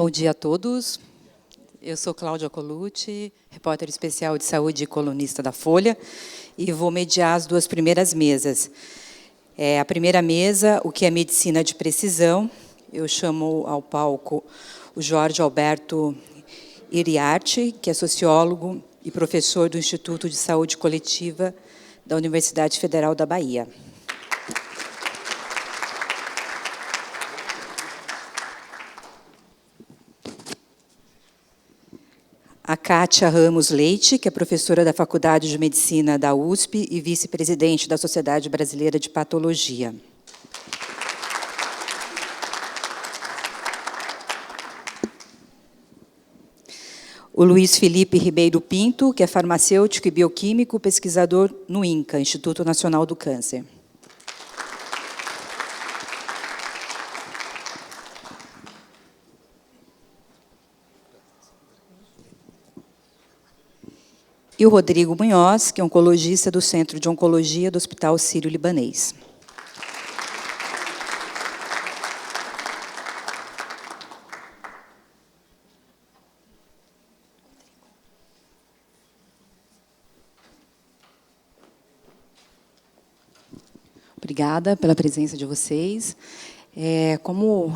Bom dia a todos. Eu sou Cláudia Colucci, repórter especial de saúde e colunista da Folha, e vou mediar as duas primeiras mesas. A primeira mesa, o que é medicina de precisão. Eu chamo ao palco o Jorge Alberto Iriarte, que é sociólogo e professor do Instituto de Saúde Coletiva da Universidade Federal da Bahia. A Kátia Ramos Leite, que é professora da Faculdade de Medicina da USP e vice-presidente da Sociedade Brasileira de Patologia. O Luiz Felipe Ribeiro Pinto, que é farmacêutico e bioquímico, pesquisador no INCA, Instituto Nacional do Câncer. E o Rodrigo Munhoz, que é oncologista do Centro de Oncologia do Hospital Sírio-Libanês. Obrigada pela presença de vocês. Como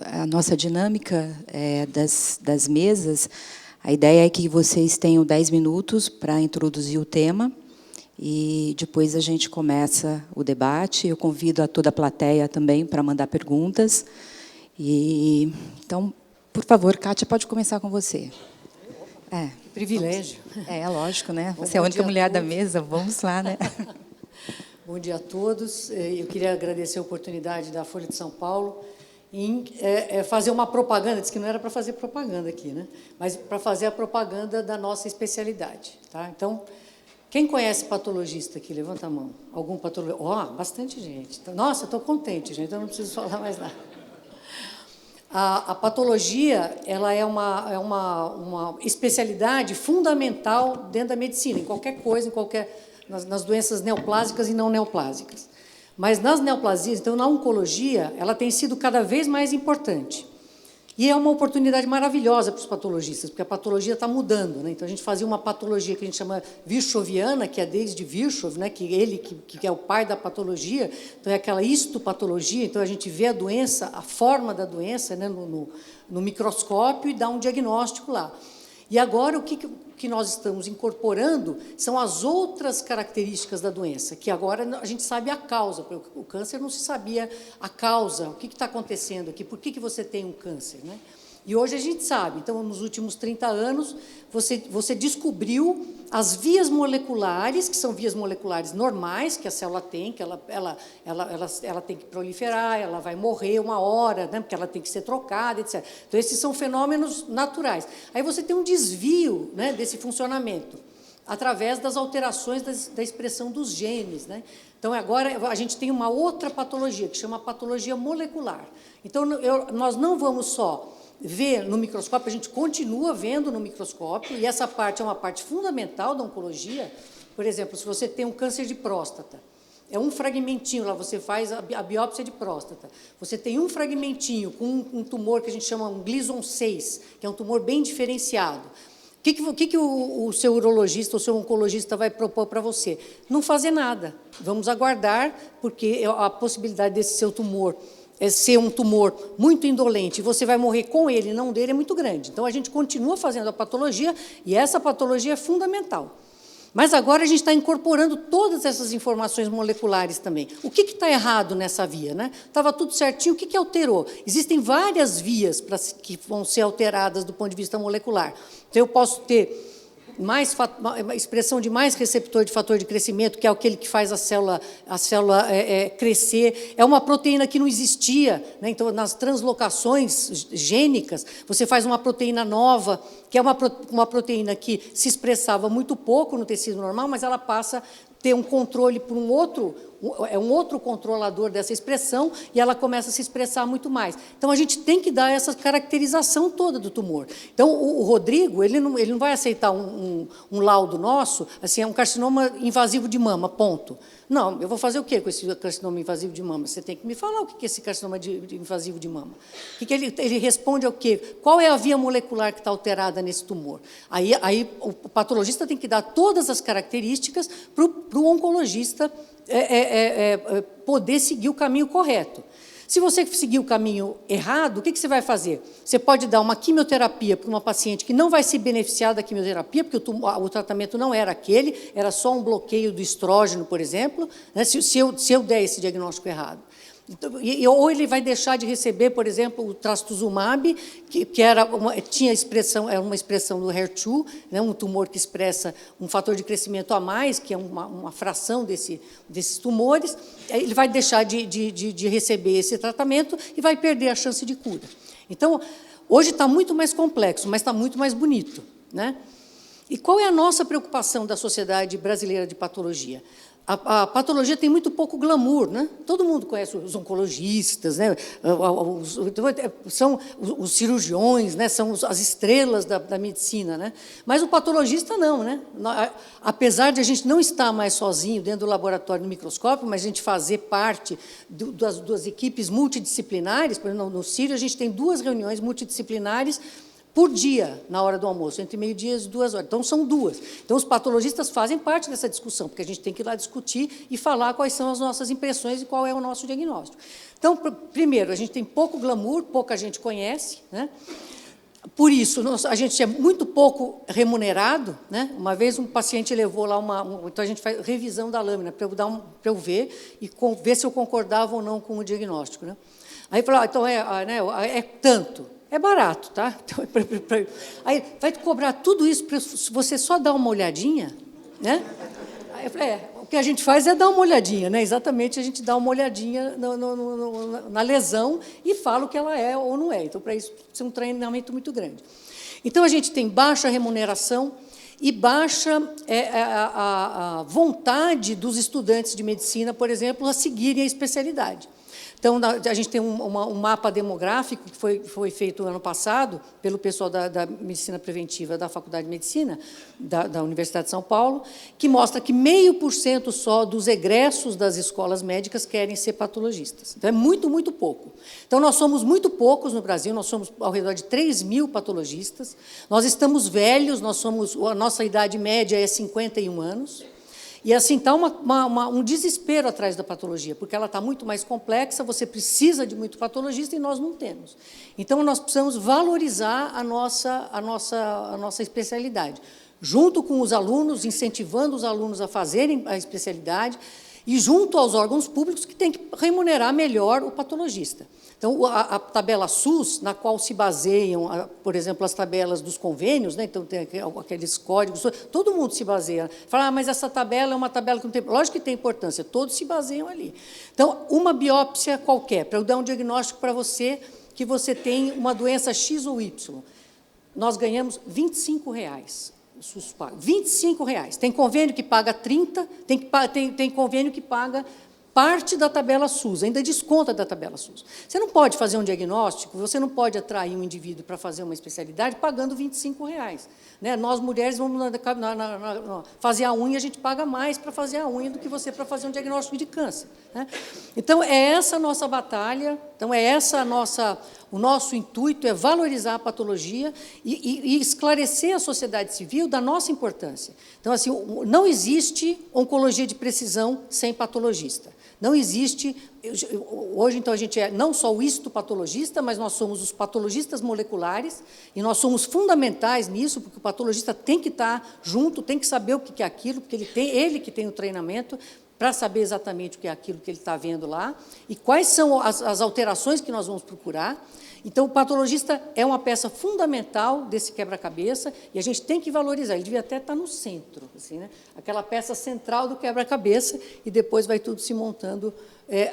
a nossa dinâmica das mesas, a ideia é que vocês tenham 10 minutos para introduzir o tema e depois a gente começa o debate. Eu convido a toda a plateia também para mandar perguntas. Então, por favor, Kátia, pode começar com você. Privilégio. É lógico, né? Você é a única mulher da mesa, vamos lá, né? Bom dia a todos. Eu queria agradecer a oportunidade da Folha de São Paulo em fazer uma propaganda, disse que não era para fazer propaganda aqui, né? Mas para fazer a propaganda da nossa especialidade. Tá? Então, quem conhece patologista aqui? Levanta a mão. Algum patologista? Bastante gente. Nossa, estou contente, gente, eu não preciso falar mais nada. A patologia ela é uma especialidade fundamental dentro da medicina, em qualquer coisa, nas doenças neoplásicas e não neoplásicas. Mas nas neoplasias, então, na oncologia, ela tem sido cada vez mais importante. E é uma oportunidade maravilhosa para os patologistas, porque a patologia está mudando, né? Então, a gente fazia uma patologia que a gente chama virchoviana, que é desde Virchow, né? que é o pai da patologia, então é aquela histopatologia, então a gente vê a doença, a forma da doença, né? no microscópio e dá um diagnóstico lá. E agora, o que nós estamos incorporando são as outras características da doença, que agora a gente sabe a causa. O câncer não se sabia a causa, o que está acontecendo aqui, por que você tem um câncer, né? E hoje a gente sabe. Então, nos últimos 30 anos, você descobriu as vias moleculares, que são vias moleculares normais, que a célula tem, que ela tem que proliferar, ela vai morrer uma hora, né, porque ela tem que ser trocada, etc. Então, esses são fenômenos naturais. Aí você tem um desvio, né, desse funcionamento, através das alterações da expressão dos genes, né? Então, agora a gente tem uma outra patologia, que chama patologia molecular. Então, nós não vamos só ver no microscópio, a gente continua vendo no microscópio, e essa parte é uma parte fundamental da oncologia. Por exemplo, se você tem um câncer de próstata, é um fragmentinho, lá você faz a biópsia de próstata, você tem um fragmentinho com um tumor que a gente chama um Gleason 6, que é um tumor bem diferenciado. O que o seu urologista ou seu oncologista vai propor para você? Não fazer nada. Vamos aguardar, porque a possibilidade desse seu tumor ser um tumor muito indolente, você vai morrer com ele, não dele, é muito grande. Então, a gente continua fazendo a patologia, e essa patologia é fundamental. Mas agora a gente está incorporando todas essas informações moleculares também. O que está errado nessa via, né? Estava tudo certinho, o que alterou? Existem várias vias que vão ser alteradas do ponto de vista molecular. Então, eu posso ter uma expressão de mais receptor de fator de crescimento, que é aquele que faz a célula crescer. É uma proteína que não existia, né? Então, nas translocações gênicas, você faz uma proteína nova, que é uma proteína que se expressava muito pouco no tecido normal, mas ela passa a ter um controle por um outro é um outro controlador dessa expressão e ela começa a se expressar muito mais. Então, a gente tem que dar essa caracterização toda do tumor. Então, o Rodrigo, ele não vai aceitar um laudo nosso, assim, é um carcinoma invasivo de mama, ponto. Não, eu vou fazer o quê com esse carcinoma invasivo de mama? Você tem que me falar o que é esse carcinoma invasivo de mama. Ele responde ao quê? Qual é a via molecular que está alterada nesse tumor? Aí o patologista tem que dar todas as características para o oncologista poder seguir o caminho correto. Se você seguir o caminho errado, o que você vai fazer? Você pode dar uma quimioterapia para uma paciente que não vai se beneficiar da quimioterapia, porque o tratamento não era aquele, era só um bloqueio do estrógeno, por exemplo, né, se eu der esse diagnóstico errado. Então, ou ele vai deixar de receber, por exemplo, o trastuzumab, que tinha expressão, era uma expressão do HER2, né, um tumor que expressa um fator de crescimento a mais, que é uma fração desses tumores. Ele vai deixar de receber esse tratamento e vai perder a chance de cura. Então, hoje está muito mais complexo, mas está muito mais bonito, né? E qual é a nossa preocupação da Sociedade Brasileira de Patologia? A patologia tem muito pouco glamour, né? Todo mundo conhece os oncologistas, né? São os cirurgiões, né? São as estrelas da medicina, né? Mas o patologista não, né? Apesar de a gente não estar mais sozinho dentro do laboratório do microscópio, mas a gente fazer parte das equipes multidisciplinares. Por exemplo, no Círio a gente tem 2 reuniões multidisciplinares por dia, na hora do almoço, entre meio-dia e 2 horas. Então, são 2. Então, os patologistas fazem parte dessa discussão, porque a gente tem que ir lá discutir e falar quais são as nossas impressões e qual é o nosso diagnóstico. Então, primeiro, a gente tem pouco glamour, pouca gente conhece, né? Por isso, a gente é muito pouco remunerado, né? Uma vez um paciente levou lá então a gente faz revisão da lâmina para eu ver e ver se eu concordava ou não com o diagnóstico, né? Aí falou, então é tanto. É barato, tá? Aí vai cobrar tudo isso para você só dar uma olhadinha, né? Aí eu falei, o que a gente faz é dar uma olhadinha, né? Exatamente, a gente dá uma olhadinha na lesão e fala o que ela é ou não é. Então, para isso, precisa um treinamento muito grande. Então, a gente tem baixa remuneração e baixa a vontade dos estudantes de medicina, por exemplo, a seguirem a especialidade. Então, a gente tem um mapa demográfico que foi feito ano passado pelo pessoal da Medicina Preventiva da Faculdade de Medicina da Universidade de São Paulo, que mostra que 0,5% só dos egressos das escolas médicas querem ser patologistas. Então, é muito, muito pouco. Então, nós somos muito poucos no Brasil, nós somos ao redor de 3.000 patologistas, nós estamos velhos, a nossa idade média é 51 anos, e assim está um desespero atrás da patologia, porque ela está muito mais complexa, você precisa de muito patologista e nós não temos. Então, nós precisamos valorizar a nossa especialidade, junto com os alunos, incentivando os alunos a fazerem a especialidade, e junto aos órgãos públicos que têm que remunerar melhor o patologista. Então, a tabela SUS, na qual se baseiam, por exemplo, as tabelas dos convênios, né? Então, tem aqueles códigos, todo mundo se baseia. Fala, mas essa tabela é uma tabela que não tem... Lógico que tem importância, todos se baseiam ali. Então, uma biópsia qualquer, para eu dar um diagnóstico para você, que você tem uma doença X ou Y, nós ganhamos R$25. SUS paga R$25. Tem convênio que paga 30, tem convênio que paga parte da tabela SUS, ainda desconta da tabela SUS. Você não pode fazer um diagnóstico, você não pode atrair um indivíduo para fazer uma especialidade pagando R$25. Né? Nós, mulheres, vamos fazer a unha, a gente paga mais para fazer a unha do que você para fazer um diagnóstico de câncer. Né? Então, é essa a nossa batalha, então, o nosso intuito é valorizar a patologia e esclarecer a sociedade civil da nossa importância. Então, assim, não existe oncologia de precisão sem patologista. Não existe... Hoje, então, a gente é não só o histopatologista, mas nós somos os patologistas moleculares, e nós somos fundamentais nisso, porque o patologista tem que estar junto, tem que saber o que é aquilo, porque ele que tem o treinamento para saber exatamente o que é aquilo que ele está vendo lá, e quais são as alterações que nós vamos procurar. Então, o patologista é uma peça fundamental desse quebra-cabeça e a gente tem que valorizar. Ele devia até estar no centro, assim, né? Aquela peça central do quebra-cabeça e depois vai tudo se montando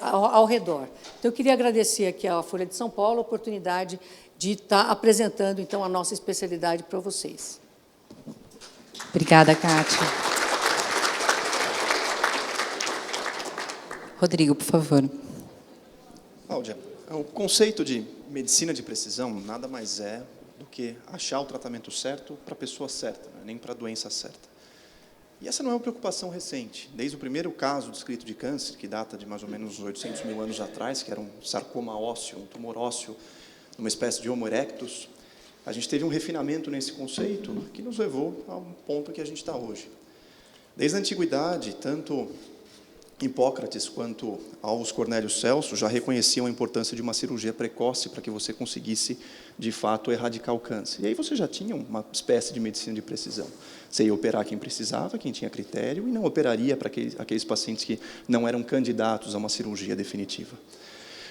ao redor. Então, eu queria agradecer aqui à Folha de São Paulo a oportunidade de estar apresentando, então, a nossa especialidade para vocês. Obrigada, Kátia. Rodrigo, por favor. Cláudia, o conceito de medicina de precisão nada mais é do que achar o tratamento certo para a pessoa certa, nem para a doença certa. E essa não é uma preocupação recente. Desde o primeiro caso descrito de câncer, que data de mais ou menos 800 mil anos atrás, que era um sarcoma ósseo, um tumor ósseo, uma espécie de Homo erectus, a gente teve um refinamento nesse conceito que nos levou ao ponto que a gente está hoje. Desde a antiguidade, tanto Hipócrates quanto aos Cornélio Celso já reconheciam a importância de uma cirurgia precoce para que você conseguisse, de fato, erradicar o câncer. E aí você já tinha uma espécie de medicina de precisão. Você ia operar quem precisava, quem tinha critério, e não operaria para aqueles pacientes que não eram candidatos a uma cirurgia definitiva.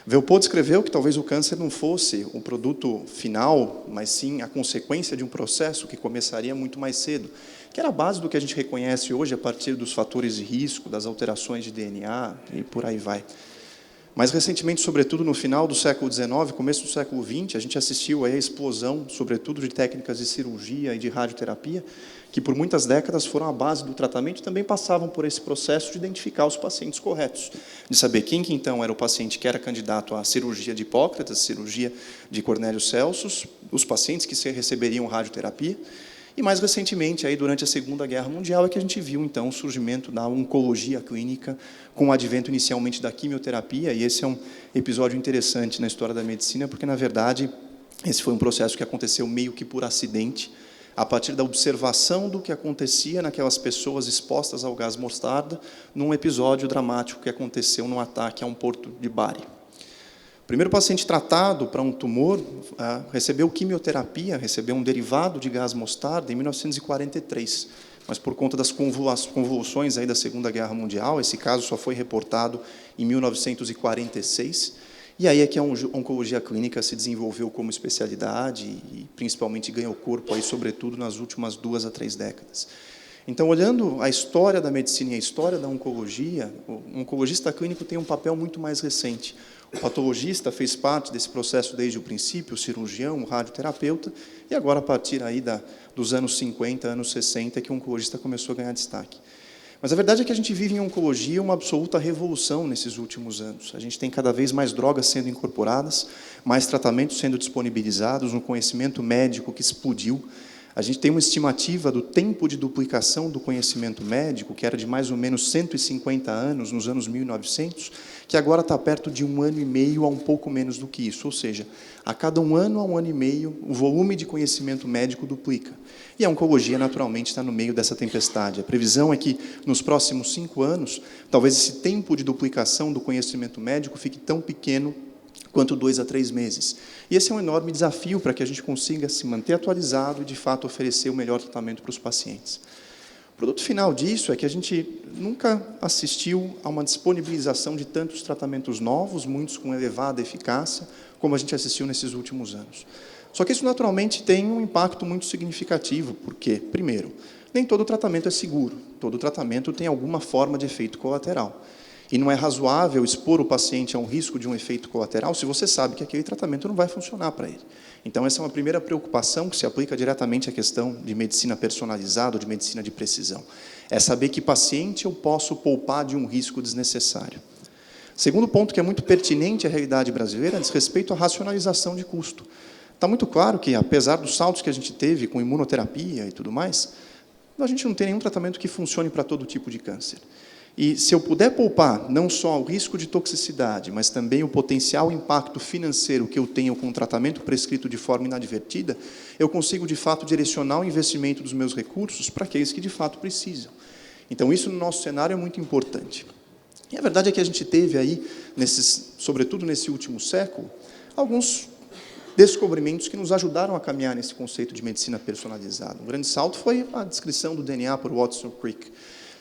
Velpot escreveu que talvez o câncer não fosse o produto final, mas sim a consequência de um processo que começaria muito mais cedo, que era a base do que a gente reconhece hoje a partir dos fatores de risco, das alterações de DNA e por aí vai. Mais recentemente, sobretudo no final do século XIX, começo do século XX, a gente assistiu aí à explosão, sobretudo de técnicas de cirurgia e de radioterapia, que por muitas décadas foram a base do tratamento e também passavam por esse processo de identificar os pacientes corretos, de saber quem que então era o paciente que era candidato à cirurgia de Hipócrates, cirurgia de Cornélio Celso, os pacientes que receberiam radioterapia. E mais recentemente, aí, durante a Segunda Guerra Mundial, é que a gente viu então o surgimento da oncologia clínica, com o advento inicialmente da quimioterapia, e esse é um episódio interessante na história da medicina, porque, na verdade, esse foi um processo que aconteceu meio que por acidente, a partir da observação do que acontecia naquelas pessoas expostas ao gás mostarda, num episódio dramático que aconteceu num ataque a um porto de Bari. O primeiro paciente tratado para um tumor recebeu quimioterapia, recebeu um derivado de gás mostarda em 1943, mas por conta das convulsões aí da Segunda Guerra Mundial, esse caso só foi reportado em 1946, e aí é que a oncologia clínica se desenvolveu como especialidade e principalmente ganhou corpo, aí, sobretudo, nas últimas 2 a 3 décadas. Então, olhando a história da medicina e a história da oncologia, o oncologista clínico tem um papel muito mais recente. O patologista fez parte desse processo desde o princípio, o cirurgião, o radioterapeuta, e agora, a partir aí dos anos 50, anos 60, é que o oncologista começou a ganhar destaque. Mas a verdade é que a gente vive em oncologia uma absoluta revolução nesses últimos anos. A gente tem cada vez mais drogas sendo incorporadas, mais tratamentos sendo disponibilizados, um conhecimento médico que explodiu. A gente tem uma estimativa do tempo de duplicação do conhecimento médico, que era de mais ou menos 150 anos, nos anos 1900, que agora está perto de 1 ano e meio a um pouco menos do que isso. Ou seja, a cada 1 ano a 1 ano e meio, o volume de conhecimento médico duplica. E a oncologia, naturalmente, está no meio dessa tempestade. A previsão é que, nos próximos 5 anos, talvez esse tempo de duplicação do conhecimento médico fique tão pequeno quanto 2 a 3 meses. E esse é um enorme desafio para que a gente consiga se manter atualizado e, de fato, oferecer o melhor tratamento para os pacientes. O produto final disso é que a gente nunca assistiu a uma disponibilização de tantos tratamentos novos, muitos com elevada eficácia, como a gente assistiu nesses últimos anos. Só que isso, naturalmente, tem um impacto muito significativo, porque, primeiro, nem todo tratamento é seguro, todo tratamento tem alguma forma de efeito colateral. E não é razoável expor o paciente a um risco de um efeito colateral se você sabe que aquele tratamento não vai funcionar para ele. Então, essa é uma primeira preocupação que se aplica diretamente à questão de medicina personalizada ou de medicina de precisão. É saber que paciente eu posso poupar de um risco desnecessário. Segundo ponto, que é muito pertinente à realidade brasileira, diz respeito à racionalização de custo. Está muito claro que, apesar dos saltos que a gente teve com imunoterapia e tudo mais, a gente não tem nenhum tratamento que funcione para todo tipo de câncer. E se eu puder poupar não só o risco de toxicidade, mas também o potencial impacto financeiro que eu tenho com o tratamento prescrito de forma inadvertida, eu consigo, de fato, direcionar o investimento dos meus recursos para aqueles que, de fato, precisam. Então, isso, no nosso cenário, é muito importante. E a verdade é que a gente teve aí, sobretudo nesse último século, alguns descobrimentos que nos ajudaram a caminhar nesse conceito de medicina personalizada. Um grande salto foi a descrição do DNA por Watson Crick.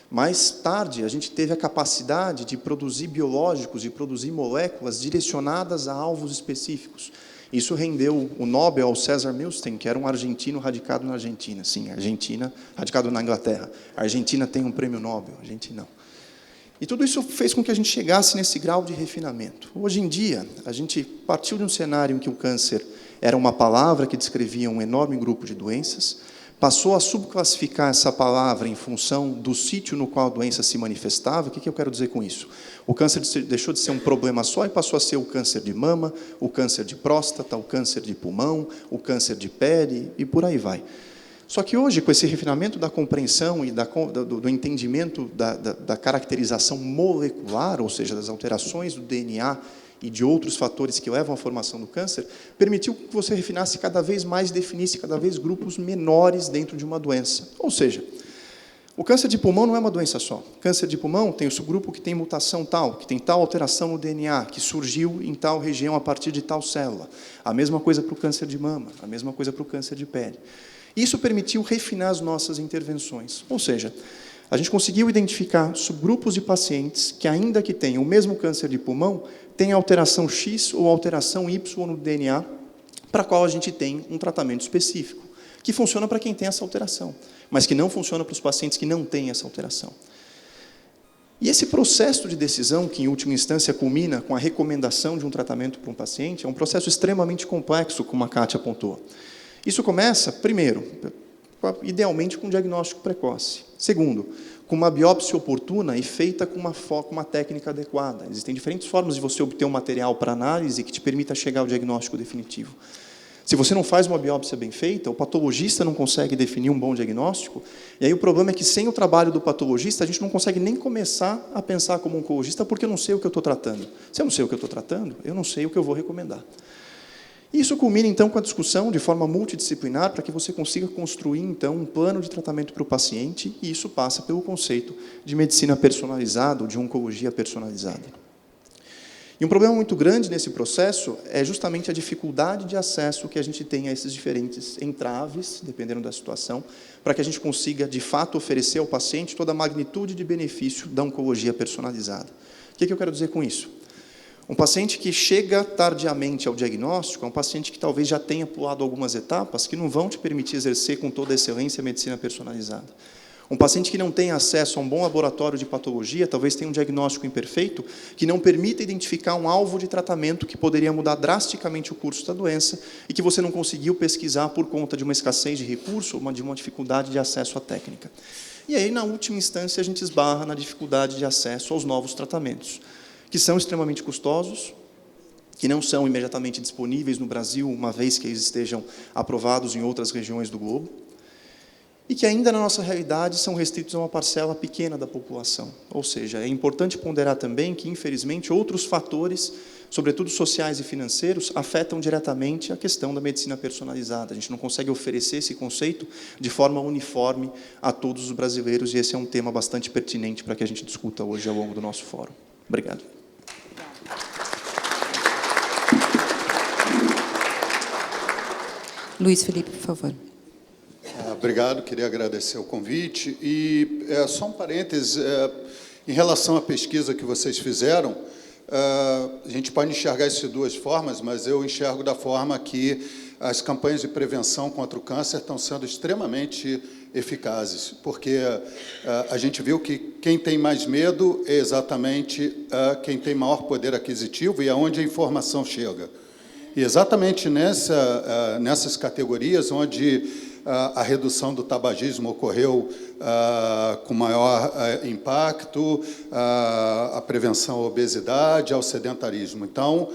Mais tarde, a gente teve a capacidade de produzir biológicos, de produzir moléculas direcionadas a alvos específicos. Isso rendeu o Nobel ao César Milstein, que era um argentino radicado na Argentina. Sim, Argentina, radicado na Inglaterra. A Argentina tem um prêmio Nobel, a gente não. E tudo isso fez com que a gente chegasse nesse grau de refinamento. Hoje em dia, a gente partiu de um cenário em que o câncer era uma palavra que descrevia um enorme grupo de doenças, passou a subclassificar essa palavra em função do sítio no qual a doença se manifestava. O que eu quero dizer com isso? O câncer deixou de ser um problema só e passou a ser o câncer de mama, o câncer de próstata, o câncer de pulmão, o câncer de pele e por aí vai. Só que hoje, com esse refinamento da compreensão e do entendimento da caracterização molecular, ou seja, das alterações do DNA e de outros fatores que levam à formação do câncer, permitiu que você refinasse cada vez mais, definisse cada vez grupos menores dentro de uma doença. Ou seja, o câncer de pulmão não é uma doença só. O câncer de pulmão tem o subgrupo que tem mutação tal, que tem tal alteração no DNA, que surgiu em tal região a partir de tal célula. A mesma coisa para o câncer de mama, a mesma coisa para o câncer de pele. Isso permitiu refinar as nossas intervenções. Ou seja, a gente conseguiu identificar subgrupos de pacientes que, ainda que tenham o mesmo câncer de pulmão, têm alteração X ou alteração Y no DNA, para a qual a gente tem um tratamento específico, que funciona para quem tem essa alteração, mas que não funciona para os pacientes que não têm essa alteração. E esse processo de decisão, que em última instância culmina com a recomendação de um tratamento para um paciente, é um processo extremamente complexo, como a Kátia apontou. Isso começa, primeiro, idealmente com um diagnóstico precoce. Segundo, com uma biópsia oportuna e feita com uma técnica adequada. Existem diferentes formas de você obter um material para análise que te permita chegar ao diagnóstico definitivo. Se você não faz uma biópsia bem feita, o patologista não consegue definir um bom diagnóstico, e aí o problema é que, sem o trabalho do patologista, a gente não consegue nem começar a pensar como oncologista, porque eu não sei o que eu estou tratando. Se eu não sei o que eu estou tratando, eu não sei o que eu vou recomendar. Isso culmina, então, com a discussão de forma multidisciplinar para que você consiga construir, então, um plano de tratamento para o paciente, e isso passa pelo conceito de medicina personalizada, ou de oncologia personalizada. E um problema muito grande nesse processo é justamente a dificuldade de acesso que a gente tem a esses diferentes entraves, dependendo da situação, para que a gente consiga, de fato, oferecer ao paciente toda a magnitude de benefício da oncologia personalizada. O que eu quero dizer com isso? Um paciente que chega tardiamente ao diagnóstico é um paciente que talvez já tenha pulado algumas etapas que não vão te permitir exercer com toda a excelência a medicina personalizada. Um paciente que não tem acesso a um bom laboratório de patologia, talvez tenha um diagnóstico imperfeito, que não permita identificar um alvo de tratamento que poderia mudar drasticamente o curso da doença e que você não conseguiu pesquisar por conta de uma escassez de recurso ou de uma dificuldade de acesso à técnica. E aí, na última instância, a gente esbarra na dificuldade de acesso aos novos tratamentos, que são extremamente custosos, que não são imediatamente disponíveis no Brasil, uma vez que eles estejam aprovados em outras regiões do globo, e que ainda na nossa realidade são restritos a uma parcela pequena da população. Ou seja, é importante ponderar também que, infelizmente, outros fatores, sobretudo sociais e financeiros, afetam diretamente a questão da medicina personalizada. A gente não consegue oferecer esse conceito de forma uniforme a todos os brasileiros, e esse é um tema bastante pertinente para que a gente discuta hoje ao longo do nosso fórum. Obrigado. Luiz Felipe, por favor. Obrigado, queria agradecer o convite. E só um parêntese, em relação à pesquisa que vocês fizeram, a gente pode enxergar isso de duas formas, mas eu enxergo da forma que as campanhas de prevenção contra o câncer estão sendo extremamente eficazes, porque a gente viu que quem tem mais medo é exatamente quem tem maior poder aquisitivo e aonde a informação chega. E exatamente nessas categorias onde a redução do tabagismo ocorreu com maior impacto, a prevenção à obesidade, ao sedentarismo. Então,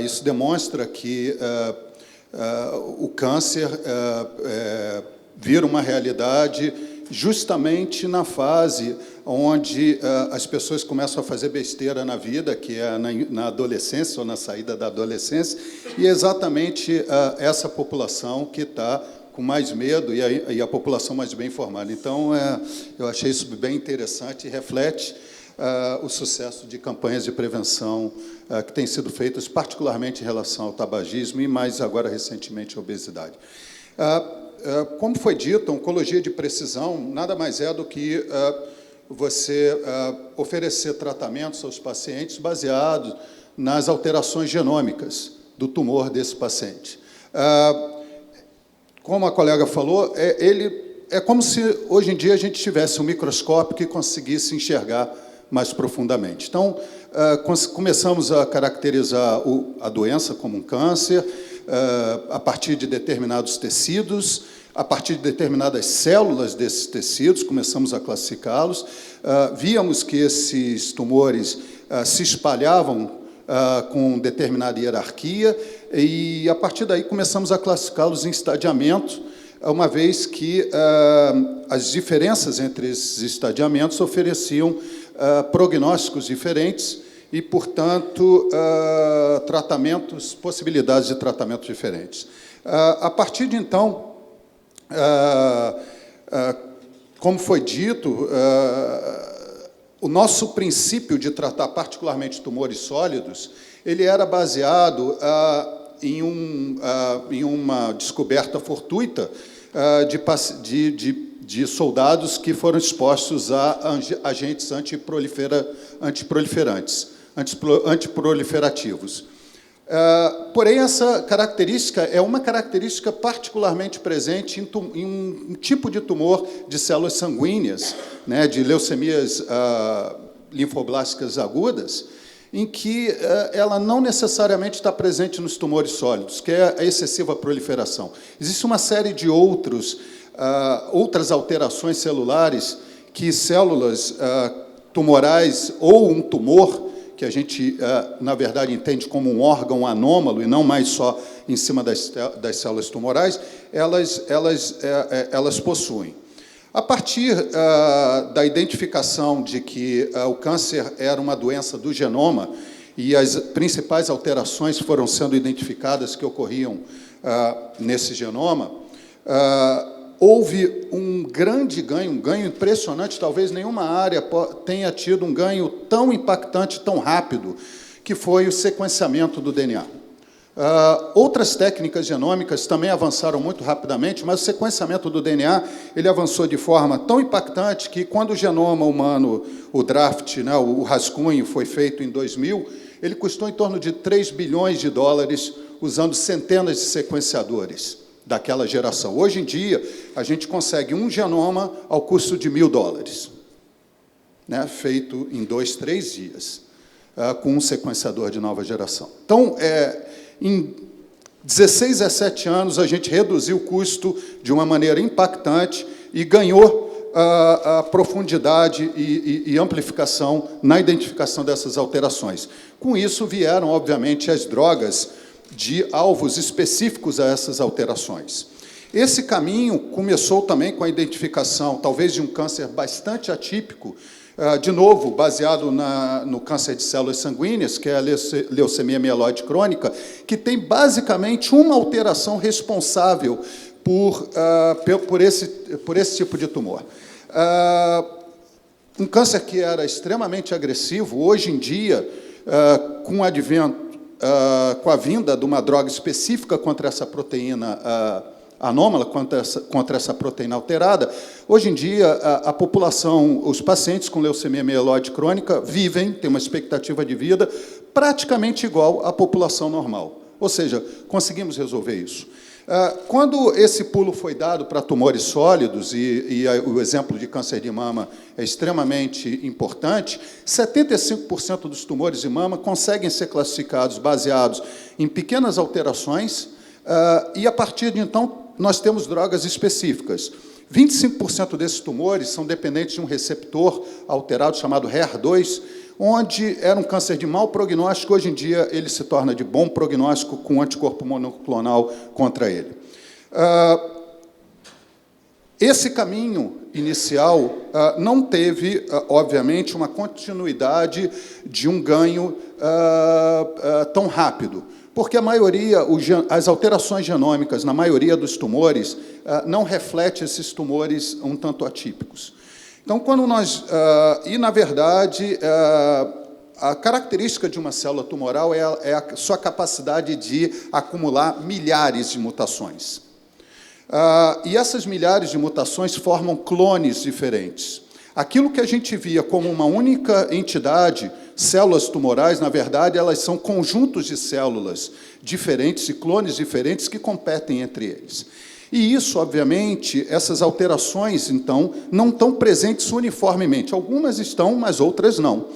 isso demonstra que o câncer vira uma realidade justamente na fase onde as pessoas começam a fazer besteira na vida, que é na adolescência ou na saída da adolescência, e é exatamente essa população que está com mais medo e a população mais bem informada. Então, eu achei isso bem interessante e reflete o sucesso de campanhas de prevenção que têm sido feitas, particularmente em relação ao tabagismo e mais agora, recentemente, à obesidade. Como foi dito, a oncologia de precisão nada mais é do que você oferecer tratamentos aos pacientes baseados nas alterações genômicas do tumor desse paciente. Como a colega falou, é como se hoje em dia a gente tivesse um microscópio que conseguisse enxergar mais profundamente. Então, começamos a caracterizar a doença como um câncer a partir de determinados tecidos, a partir de determinadas células desses tecidos, começamos a classificá-los, víamos que esses tumores se espalhavam com determinada hierarquia, e, a partir daí, começamos a classificá-los em estadiamento, uma vez que as diferenças entre esses estadiamentos ofereciam prognósticos diferentes e, portanto, possibilidades de tratamento diferentes. A partir de então, como foi dito, o nosso princípio de tratar particularmente tumores sólidos, ele era baseado em uma descoberta fortuita de soldados que foram expostos a agentes antiproliferativos. Porém, essa característica é uma característica particularmente presente em um tipo de tumor de células sanguíneas, né, de leucemias linfoblásticas agudas, em que ela não necessariamente está presente nos tumores sólidos, que é a excessiva proliferação. Existe uma série de outras alterações celulares que células tumorais ou um tumor, que a gente, na verdade, entende como um órgão anômalo e não mais só em cima das células tumorais, elas possuem. A partir da identificação de que o câncer era uma doença do genoma e as principais alterações foram sendo identificadas que ocorriam nesse genoma, houve um grande ganho, um ganho impressionante, talvez nenhuma área tenha tido um ganho tão impactante, tão rápido, que foi o sequenciamento do DNA. Outras técnicas genômicas também avançaram muito rapidamente, mas o sequenciamento do DNA ele avançou de forma tão impactante que, quando o genoma humano, o draft, né, o rascunho, foi feito em 2000, ele custou em torno de 3 bilhões de dólares, usando centenas de sequenciadores daquela geração. Hoje em dia, a gente consegue um genoma ao custo de $1.000, né, feito em 2, 3 dias, com um sequenciador de nova geração. Então, em 16 a 17 anos, a gente reduziu o custo de uma maneira impactante e ganhou a profundidade e amplificação na identificação dessas alterações. Com isso, vieram, obviamente, as drogas de alvos específicos a essas alterações. Esse caminho começou também com a identificação, talvez, de um câncer bastante atípico, de novo, baseado no câncer de células sanguíneas, que é a leucemia mieloide crônica, que tem, basicamente, uma alteração responsável por esse tipo de tumor. Um câncer que era extremamente agressivo, hoje em dia, com o advento, com a vinda de uma droga específica contra essa proteína anômala, contra essa proteína alterada, hoje em dia, a população, os pacientes com leucemia mieloide crônica têm uma expectativa de vida praticamente igual à população normal. Ou seja, conseguimos resolver isso. Quando esse pulo foi dado para tumores sólidos, e o exemplo de câncer de mama é extremamente importante, 75% dos tumores de mama conseguem ser classificados baseados em pequenas alterações, e, a partir de então, nós temos drogas específicas. 25% desses tumores são dependentes de um receptor alterado chamado HER2, onde era um câncer de mau prognóstico, hoje em dia ele se torna de bom prognóstico com anticorpo monoclonal contra ele. Esse caminho inicial não teve, obviamente, uma continuidade de um ganho tão rápido, porque a maioria, as alterações genômicas na maioria dos tumores não reflete esses tumores um tanto atípicos. Então, quando na verdade, a característica de uma célula tumoral é a sua capacidade de acumular milhares de mutações. E essas milhares de mutações formam clones diferentes. Aquilo que a gente via como uma única entidade, células tumorais, na verdade, elas são conjuntos de células diferentes e clones diferentes que competem entre eles. E isso, obviamente, essas alterações, então, não estão presentes uniformemente. Algumas estão, mas outras não.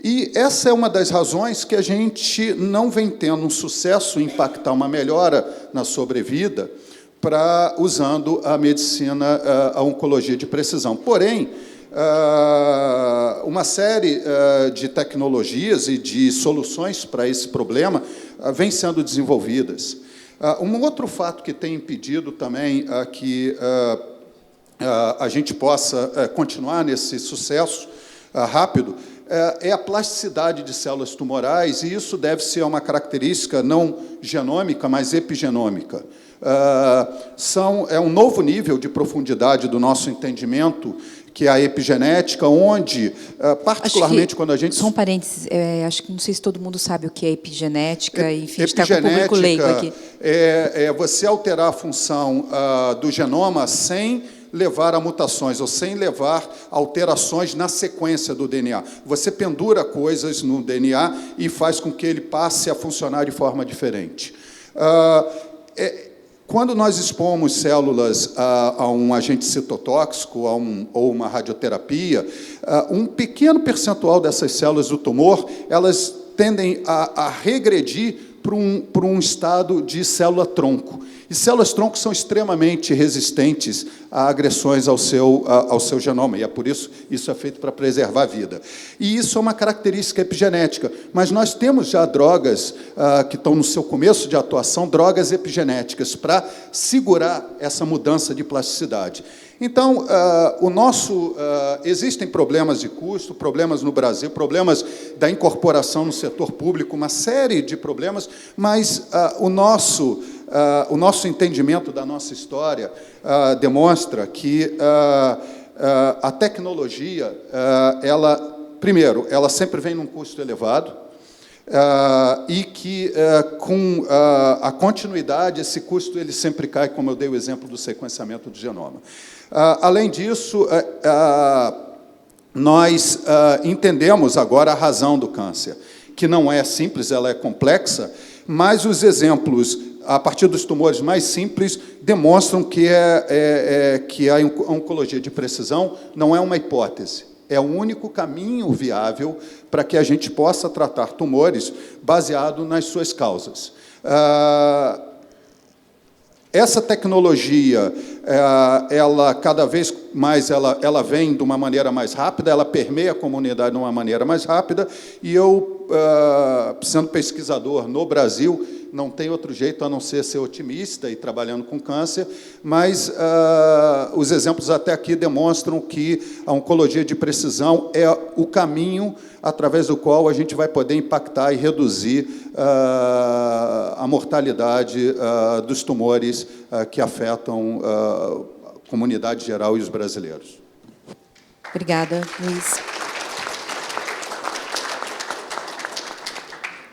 E essa é uma das razões que a gente não vem tendo um sucesso em impactar uma melhora na sobrevida, usando a medicina, a oncologia de precisão. Porém, uma série de tecnologias e de soluções para esse problema vem sendo desenvolvidas. Um outro fato que tem impedido também que a gente possa continuar nesse sucesso rápido é a plasticidade de células tumorais, e isso deve ser uma característica não genômica, mas epigenômica. É um novo nível de profundidade do nosso entendimento, que é a epigenética, onde, particularmente quando a gente... Só um parênteses, acho que não sei se todo mundo sabe o que é epigenética, enfim, está com o público leigo aqui. É você alterar a função do genoma sem levar a mutações, ou sem levar alterações na sequência do DNA. Você pendura coisas no DNA e faz com que ele passe a funcionar de forma diferente. Quando nós expomos células a um agente citotóxico ou uma radioterapia, um pequeno percentual dessas células do tumor, elas tendem a regredir para um estado de célula-tronco. E células-tronco são extremamente resistentes a agressões ao seu genoma, e é por isso é feito para preservar a vida. E isso é uma característica epigenética, mas nós temos já drogas que estão no seu começo de atuação, drogas epigenéticas, para segurar essa mudança de plasticidade. Então, existem problemas de custo, problemas no Brasil, problemas da incorporação no setor público, uma série de problemas, mas o nosso entendimento da nossa história demonstra que a tecnologia, primeiro, ela sempre vem num custo elevado, e que, com a continuidade, esse custo ele sempre cai, como eu dei o exemplo do sequenciamento do genoma. Além disso, nós entendemos agora a razão do câncer, que não é simples, ela é complexa, mas os exemplos, a partir dos tumores mais simples, demonstram que a oncologia de precisão não é uma hipótese, é o único caminho viável para que a gente possa tratar tumores baseado nas suas causas. Essa tecnologia, ela cada vez mais ela vem de uma maneira mais rápida, ela permeia a comunidade de uma maneira mais rápida, e eu, sendo pesquisador no Brasil, não tem outro jeito a não ser otimista e trabalhando com câncer, mas os exemplos até aqui demonstram que a oncologia de precisão é o caminho através do qual a gente vai poder impactar e reduzir a mortalidade dos tumores que afetam a comunidade geral e os brasileiros. Obrigada, Luiz.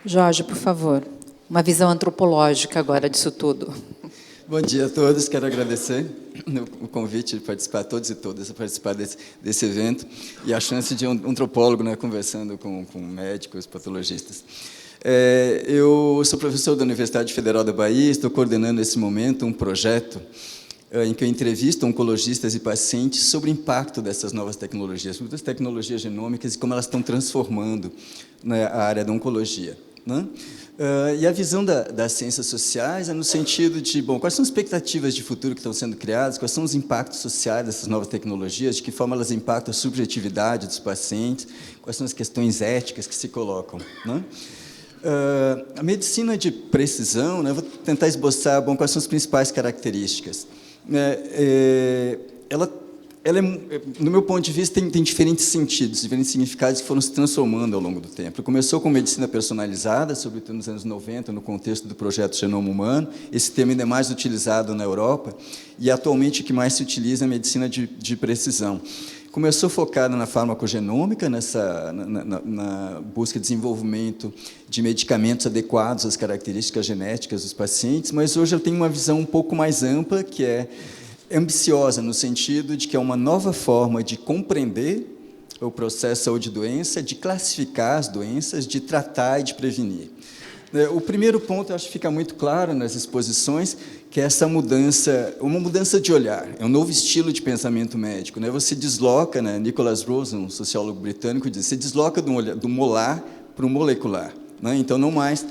Jorge, por favor. Uma visão antropológica agora disso tudo. Bom dia a todos, quero agradecer o convite de participar, todos e todas, a participar desse evento, e a chance de um antropólogo, né, conversando com médicos, patologistas. Eu sou professor da Universidade Federal da Bahia, estou coordenando nesse momento um projeto em que eu entrevisto oncologistas e pacientes sobre o impacto dessas novas tecnologias, sobre as tecnologias genômicas e como elas estão transformando, né, a área da oncologia, né? E a visão das ciências sociais é no sentido de, quais são as expectativas de futuro que estão sendo criadas, quais são os impactos sociais dessas novas tecnologias, de que forma elas impactam a subjetividade dos pacientes, quais são as questões éticas que se colocam, né? A medicina de precisão, né, eu vou tentar esboçar quais são as principais características. Ela, no meu ponto de vista, tem diferentes sentidos, diferentes significados que foram se transformando ao longo do tempo. Começou com medicina personalizada, sobretudo nos anos 90, no contexto do projeto Genoma Humano. Esse termo ainda é mais utilizado na Europa, e atualmente o que mais se utiliza é a medicina de precisão. Começou focada na farmacogenômica, na busca de desenvolvimento de medicamentos adequados às características genéticas dos pacientes, mas hoje eu tenho uma visão um pouco mais ampla, que é ambiciosa, no sentido de que é uma nova forma de compreender o processo de saúde e doença, de classificar as doenças, de tratar e de prevenir. O primeiro ponto, eu acho que fica muito claro nas exposições, que é essa mudança, uma mudança de olhar, é um novo estilo de pensamento médico, né? Você desloca, né, Nicholas Rose, um sociólogo britânico, diz, você desloca do molar para o molecular, né? Então, não mais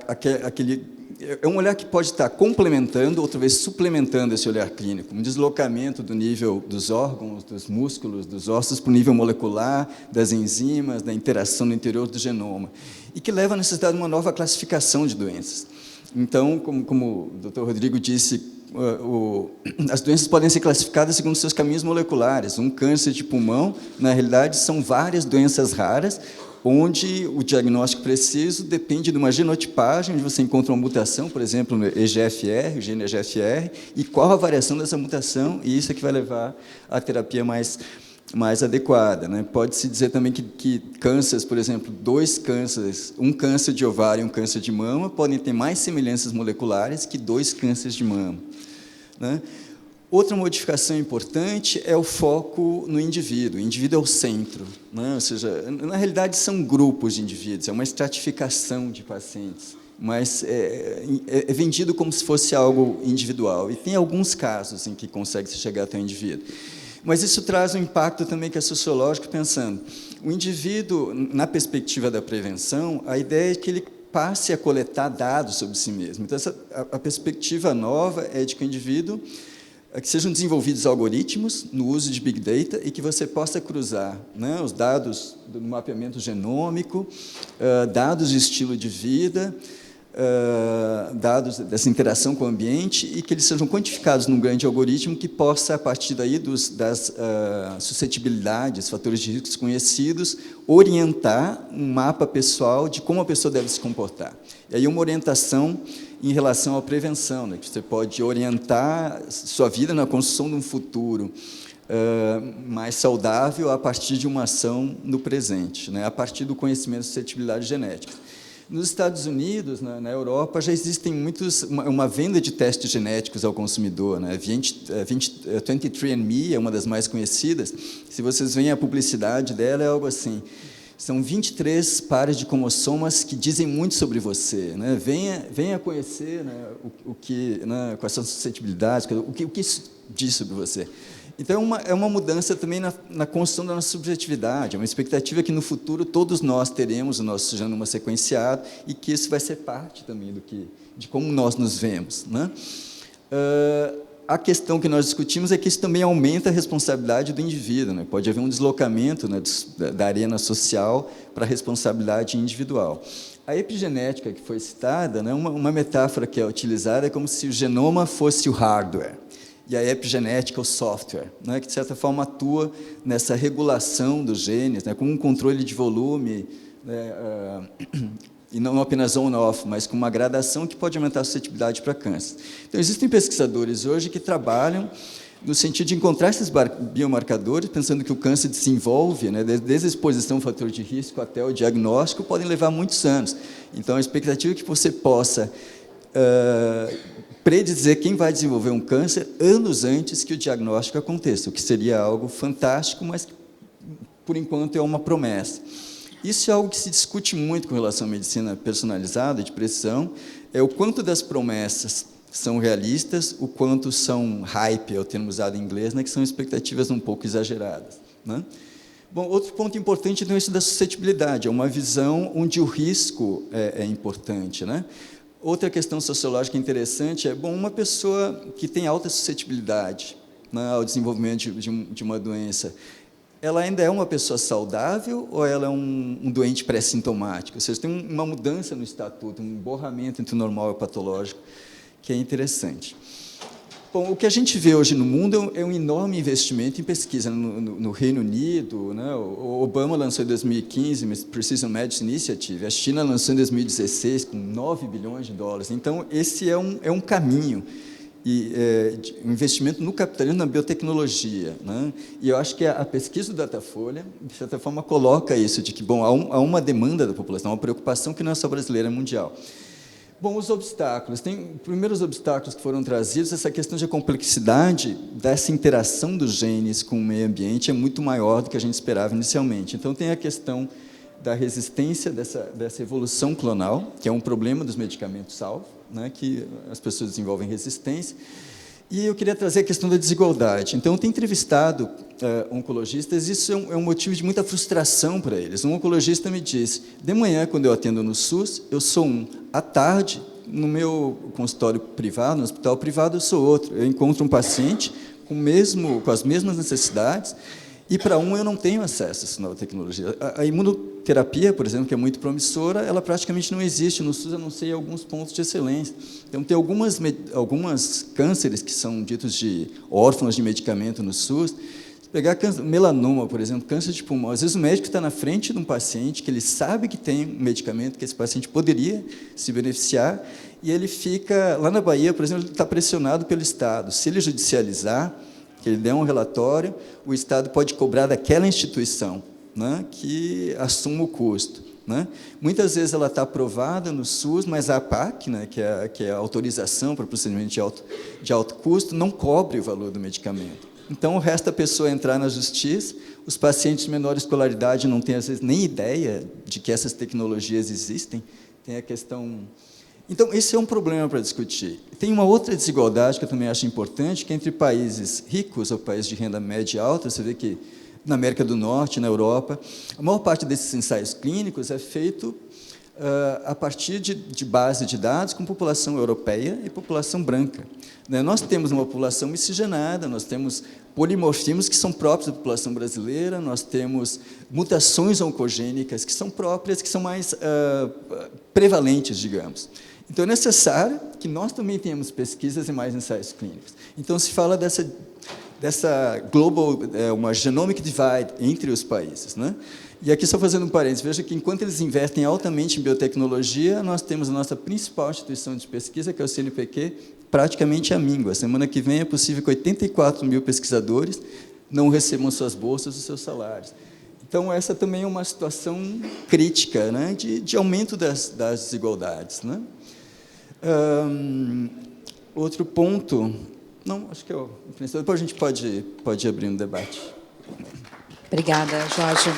aquele é um olhar que pode estar complementando, outra vez suplementando esse olhar clínico, um deslocamento do nível dos órgãos, dos músculos, dos ossos, para o nível molecular, das enzimas, da interação no interior do genoma, e que leva à necessidade de uma nova classificação de doenças. Então, como o Dr. Rodrigo disse, as doenças podem ser classificadas segundo seus caminhos moleculares. Um câncer de pulmão, na realidade, são várias doenças raras, onde o diagnóstico preciso depende de uma genotipagem, onde você encontra uma mutação, por exemplo, no EGFR, o gene EGFR, e qual a variação dessa mutação, e isso é que vai levar à terapia mais adequada, né? Pode-se dizer também que cânceres, por exemplo, dois cânceres, um câncer de ovário e um câncer de mama, podem ter mais semelhanças moleculares que dois cânceres de mama, né? Outra modificação importante é o foco no indivíduo. O indivíduo é o centro, né? Ou seja, na realidade são grupos de indivíduos, é uma estratificação de pacientes, mas é vendido como se fosse algo individual. E tem alguns casos em que consegue-se chegar até o indivíduo. Mas isso traz um impacto também que é sociológico, pensando. O indivíduo, na perspectiva da prevenção, a ideia é que ele passe a coletar dados sobre si mesmo. Então, a perspectiva nova é de que o indivíduo, que sejam desenvolvidos algoritmos no uso de Big Data e que você possa cruzar, né, os dados do mapeamento genômico, dados de estilo de vida, dados dessa interação com o ambiente, e que eles sejam quantificados num grande algoritmo que possa, a partir daí das suscetibilidades, fatores de risco conhecidos, orientar um mapa pessoal de como a pessoa deve se comportar. E aí uma orientação em relação à prevenção, né, que você pode orientar sua vida na construção de um futuro mais saudável a partir de uma ação no presente, né, a partir do conhecimento de suscetibilidade genética. Nos Estados Unidos, na Europa, já existem uma venda de testes genéticos ao consumidor, né? 23andMe é uma das mais conhecidas. Se vocês veem a publicidade dela, é algo assim. São 23 pares de cromossomas que dizem muito sobre você, né? Venha conhecer, né, né, quais são as suscetibilidades, o que isso diz sobre você. Então, é uma mudança também na construção da nossa subjetividade, é uma expectativa que, no futuro, todos nós teremos o nosso genoma sequenciado e que isso vai ser parte também de como nós nos vemos, né? A questão que nós discutimos é que isso também aumenta a responsabilidade do indivíduo, né? Pode haver um deslocamento, né, da arena social para a responsabilidade individual. A epigenética, que foi citada, né, uma metáfora que é utilizada é como se o genoma fosse o hardware, e a epigenética o software, né, que, de certa forma, atua nessa regulação dos genes, né, com um controle de volume, né, e não apenas on-off, mas com uma gradação que pode aumentar a suscetibilidade para câncer. Então, existem pesquisadores hoje que trabalham no sentido de encontrar esses biomarcadores, pensando que o câncer desenvolve, né, desde a exposição ao fator de risco até o diagnóstico, podem levar muitos anos. Então, a expectativa é que você possa predizer quem vai desenvolver um câncer anos antes que o diagnóstico aconteça, o que seria algo fantástico, mas, por enquanto, é uma promessa. Isso é algo que se discute muito com relação à medicina personalizada, de precisão, é o quanto das promessas são realistas, o quanto são hype, é o termo usado em inglês, né, que são expectativas um pouco exageradas, né? Bom, outro ponto importante é isso da suscetibilidade, é uma visão onde o risco é importante, né? Outra questão sociológica interessante é, uma pessoa que tem alta suscetibilidade, né, ao desenvolvimento de uma doença, ela ainda é uma pessoa saudável ou ela é um doente pré-sintomático? Ou seja, tem uma mudança no estatuto, um borramento entre o normal e o patológico, que é interessante. Bom, o que a gente vê hoje no mundo é um enorme investimento em pesquisa. No Reino Unido, né, o Obama lançou em 2015 a Precision Medicine Initiative, a China lançou em 2016 com 9 bilhões de dólares. Então, esse é um caminho, um investimento no capitalismo, na biotecnologia, né? E eu acho que a pesquisa do Datafolha, de certa forma, coloca isso, de que há uma demanda da população, uma preocupação que não é só brasileira, é mundial. Bom, os obstáculos. Tem primeiros obstáculos que foram trazidos, essa questão de complexidade dessa interação dos genes com o meio ambiente é muito maior do que a gente esperava inicialmente. Então, tem a questão da resistência dessa evolução clonal, que é um problema dos medicamentos-alvo, né, que as pessoas desenvolvem resistência. E eu queria trazer a questão da desigualdade. Então, eu tenho entrevistado oncologistas, e isso é um motivo de muita frustração para eles. Um oncologista me disse, de manhã, quando eu atendo no SUS, eu sou à tarde, no meu consultório privado, no hospital privado, eu sou outro. Eu encontro um paciente com as mesmas necessidades, e para eu não tenho acesso a essa nova tecnologia. A imunoterapia, por exemplo, que é muito promissora, ela praticamente não existe no SUS, a não ser em alguns pontos de excelência. Então, tem algumas cânceres que são ditos de órfãos de medicamento no SUS. Pegar melanoma, por exemplo, câncer de pulmão. Às vezes o médico está na frente de um paciente que ele sabe que tem um medicamento que esse paciente poderia se beneficiar, e ele fica, lá na Bahia, por exemplo, ele está pressionado pelo Estado. Se ele judicializar, que ele der um relatório, o Estado pode cobrar daquela instituição, né, que assuma o custo. Né? Muitas vezes ela está aprovada no SUS, mas a APAC, né, que é a autorização para procedimento de alto custo, não cobre o valor do medicamento. Então, resta a pessoa entrar na justiça, os pacientes de menor escolaridade não têm, às vezes, nem ideia de que essas tecnologias existem, tem a questão... Então, esse é um problema para discutir. Tem uma outra desigualdade que eu também acho importante, que é entre países ricos ou países de renda média e alta. Você vê que na América do Norte, na Europa, a maior parte desses ensaios clínicos é feito a partir de base de dados com população europeia e população branca. Nós temos uma população miscigenada, nós temos polimorfismos que são próprios da população brasileira, nós temos mutações oncogênicas que são próprias, que são mais prevalentes, digamos. Então, é necessário que nós também tenhamos pesquisas e mais ensaios clínicos. Então, se fala dessa global, uma genomic divide entre os países, né? E aqui, só fazendo um parênteses, veja que, enquanto eles investem altamente em biotecnologia, nós temos a nossa principal instituição de pesquisa, que é o CNPq, praticamente à míngua. A semana que vem é possível que 84 mil pesquisadores não recebam suas bolsas e seus salários. Então, essa também é uma situação crítica, né, de aumento das desigualdades. Né? Outro ponto... Não, acho que depois a gente pode abrir um debate. Obrigada, Jorge.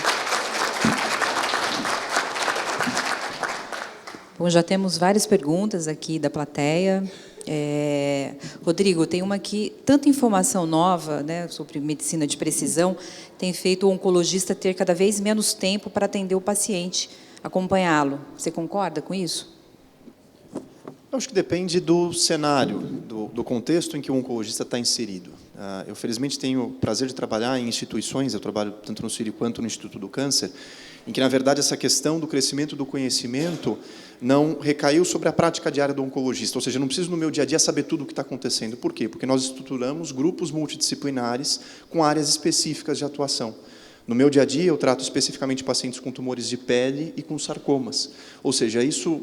Bom, já temos várias perguntas aqui da plateia. Rodrigo, tem uma aqui, tanta informação nova, né, sobre medicina de precisão, tem feito o oncologista ter cada vez menos tempo para atender o paciente, acompanhá-lo. Você concorda com isso? Eu acho que depende do cenário, do contexto em que o oncologista está inserido. Eu, felizmente, tenho o prazer de trabalhar em instituições, eu trabalho tanto no CIRI quanto no Instituto do Câncer, em que, na verdade, essa questão do crescimento do conhecimento não recaiu sobre a prática diária do oncologista. Ou seja, eu não preciso, no meu dia a dia, saber tudo o que está acontecendo. Por quê? Porque nós estruturamos grupos multidisciplinares com áreas específicas de atuação. No meu dia a dia, eu trato especificamente pacientes com tumores de pele e com sarcomas. Ou seja, isso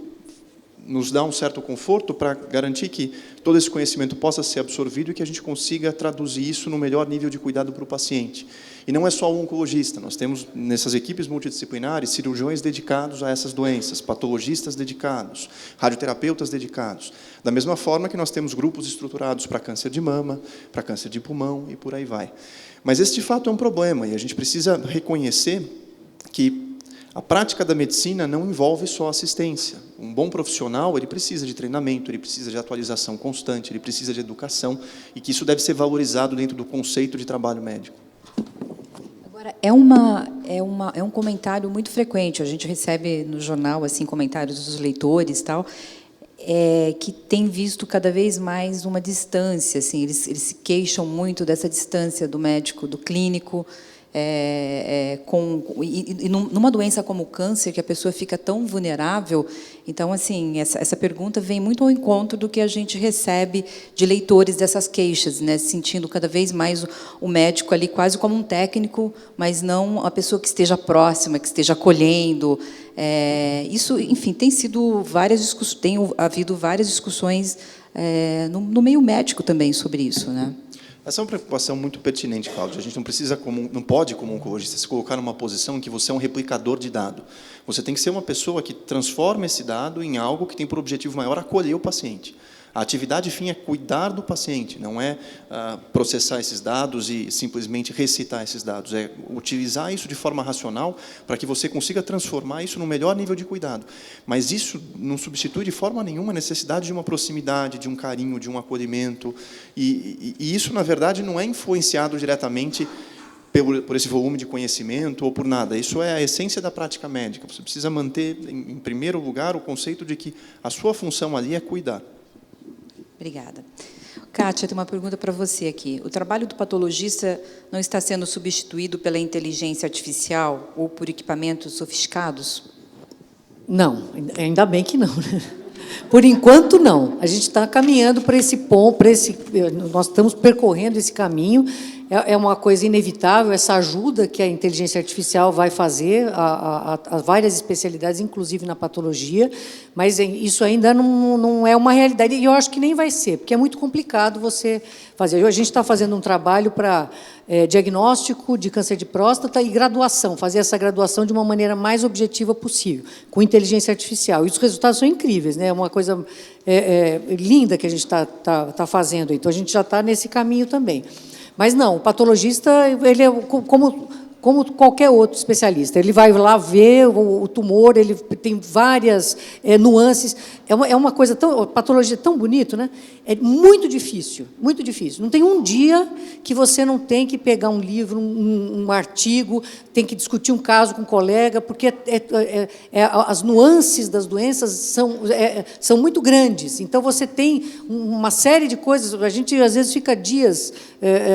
nos dá um certo conforto para garantir que todo esse conhecimento possa ser absorvido e que a gente consiga traduzir isso no melhor nível de cuidado para o paciente. E não é só o oncologista, nós temos nessas equipes multidisciplinares cirurgiões dedicados a essas doenças, patologistas dedicados, radioterapeutas dedicados. Da mesma forma que nós temos grupos estruturados para câncer de mama, para câncer de pulmão e por aí vai. Mas esse, de fato, é um problema e a gente precisa reconhecer que a prática da medicina não envolve só assistência. Um bom profissional, ele precisa de treinamento, ele precisa de atualização constante, ele precisa de educação, e que isso deve ser valorizado dentro do conceito de trabalho médico. Agora, é um comentário muito frequente, a gente recebe no jornal assim, comentários dos leitores, tal, que tem visto cada vez mais uma distância, assim, eles se queixam muito dessa distância do médico, do clínico, numa doença como o câncer, que a pessoa fica tão vulnerável. Então, assim, essa pergunta vem muito ao encontro do que a gente recebe de leitores dessas queixas, né, sentindo cada vez mais o médico ali quase como um técnico, mas não a pessoa que esteja próxima, que esteja acolhendo. Isso, enfim, tem havido várias discussões no meio médico também sobre isso, né? Essa é uma preocupação muito pertinente, Cláudia. A gente não pode, como oncologista, se colocar numa posição em que você é um replicador de dado. Você tem que ser uma pessoa que transforma esse dado em algo que tem por objetivo maior acolher o paciente. A atividade fim é cuidar do paciente, não é processar esses dados e simplesmente recitar esses dados. É utilizar isso de forma racional para que você consiga transformar isso no melhor nível de cuidado. Mas isso não substitui de forma nenhuma a necessidade de uma proximidade, de um carinho, de um acolhimento. E isso, na verdade, não é influenciado diretamente por esse volume de conhecimento ou por nada. Isso é a essência da prática médica. Você precisa manter, em primeiro lugar, o conceito de que a sua função ali é cuidar. Obrigada. Kátia, tem uma pergunta para você aqui. O trabalho do patologista não está sendo substituído pela inteligência artificial ou por equipamentos sofisticados? Não, ainda bem que não, né? Por enquanto, não. A gente está caminhando para esse ponto, nós estamos percorrendo esse caminho. É uma coisa inevitável, essa ajuda que a inteligência artificial vai fazer a várias especialidades, inclusive na patologia, mas isso ainda não é uma realidade, e eu acho que nem vai ser, porque é muito complicado você fazer. A gente está fazendo um trabalho para diagnóstico de câncer de próstata e graduação, fazer essa graduação de uma maneira mais objetiva possível, com inteligência artificial. E os resultados são incríveis, né? É uma coisa linda que a gente está fazendo. Então, a gente já está nesse caminho também. Mas não, o patologista, ele é como qualquer outro especialista. Ele vai lá ver o tumor, ele tem várias nuances. É uma coisa tão... Patologia é tão bonito, né? É muito difícil, muito difícil. Não tem um dia que você não tem que pegar um livro, um artigo, tem que discutir um caso com um colega, porque as nuances das doenças são muito grandes. Então, você tem uma série de coisas. A gente, às vezes, fica dias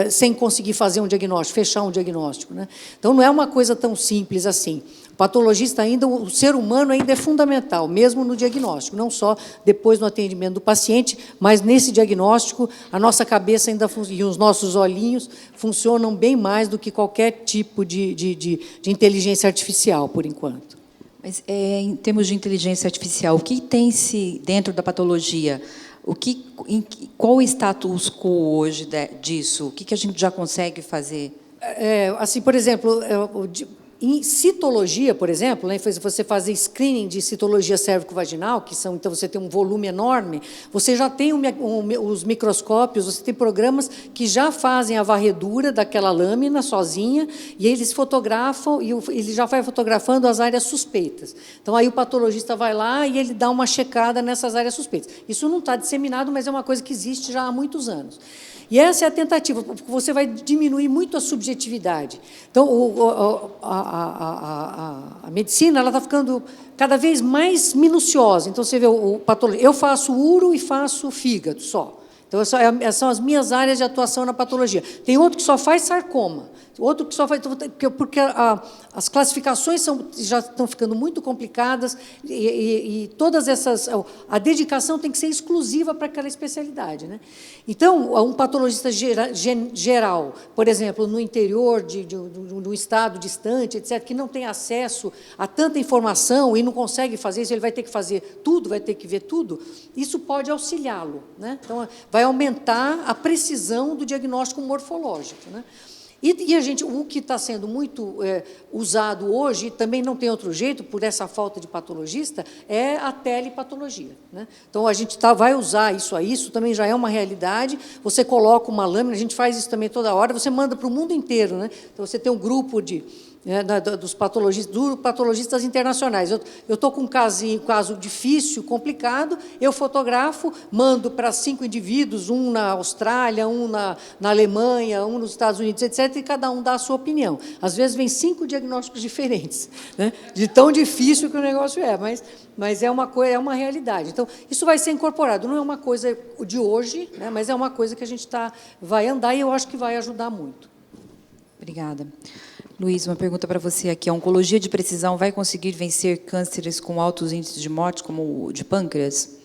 sem conseguir fazer um diagnóstico, fechar um diagnóstico, né? Então, não é uma coisa tão simples assim. O patologista ainda, o ser humano ainda é fundamental, mesmo no diagnóstico, não só depois no atendimento do paciente, mas nesse diagnóstico, a nossa cabeça ainda e os nossos olhinhos funcionam bem mais do que qualquer tipo de inteligência artificial, por enquanto. Mas, em termos de inteligência artificial, o que tem-se dentro da patologia? Qual o status quo hoje disso? O que a gente já consegue fazer? Assim, por exemplo, em citologia, por exemplo, né, você fazer screening de citologia cérvico-vaginal, então você tem um volume enorme, você já tem os microscópios, você tem programas que já fazem a varredura daquela lâmina sozinha, e eles fotografam, e ele já vai fotografando as áreas suspeitas. Então, aí o patologista vai lá e ele dá uma checada nessas áreas suspeitas. Isso não está disseminado, mas é uma coisa que existe já há muitos anos. E essa é a tentativa, porque você vai diminuir muito a subjetividade. Então, a medicina está ficando cada vez mais minuciosa. Então, você vê o patologista. Eu faço uro e faço fígado só. Então, são as minhas áreas de atuação na patologia. Tem outro que só faz sarcoma, outro que só faz... Porque as classificações já estão ficando muito complicadas e todas essas... A dedicação tem que ser exclusiva para aquela especialidade, né? Então, um patologista geral, por exemplo, no interior de um estado distante, etc., que não tem acesso a tanta informação e não consegue fazer isso, ele vai ter que fazer tudo, vai ter que ver tudo, isso pode auxiliá-lo, né? Então, vai aumentar a precisão do diagnóstico morfológico, né? E o que está sendo muito usado hoje, também não tem outro jeito, por essa falta de patologista, é a telepatologia, né? Então, a gente vai usar isso também já é uma realidade. Você coloca uma lâmina, a gente faz isso também toda hora, você manda para o mundo inteiro, né? Então, você tem um grupo dos patologistas internacionais. Eu estou com um caso difícil, complicado, eu fotografo, mando para 5 indivíduos, um na Austrália, um na Alemanha, um nos Estados Unidos, etc., e cada um dá a sua opinião. Às vezes, vem 5 diagnósticos diferentes, né? De tão difícil que o negócio é, mas é uma realidade. Então, isso vai ser incorporado. Não é uma coisa de hoje, né? Mas é uma coisa que a gente vai andar e eu acho que vai ajudar muito. Obrigada. Luiz, uma pergunta para você aqui. A oncologia de precisão vai conseguir vencer cânceres com altos índices de morte, como o de pâncreas?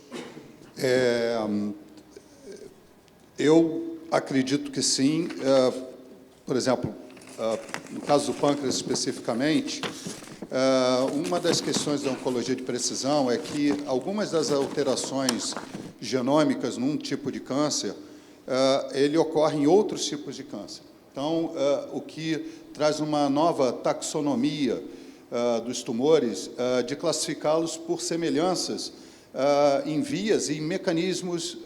Eu acredito que sim. Por exemplo, no caso do pâncreas especificamente, uma das questões da oncologia de precisão é que algumas das alterações genômicas num tipo de câncer, ele ocorre em outros tipos de câncer. Então, o que traz uma nova taxonomia dos tumores, de classificá-los por semelhanças em vias e mecanismos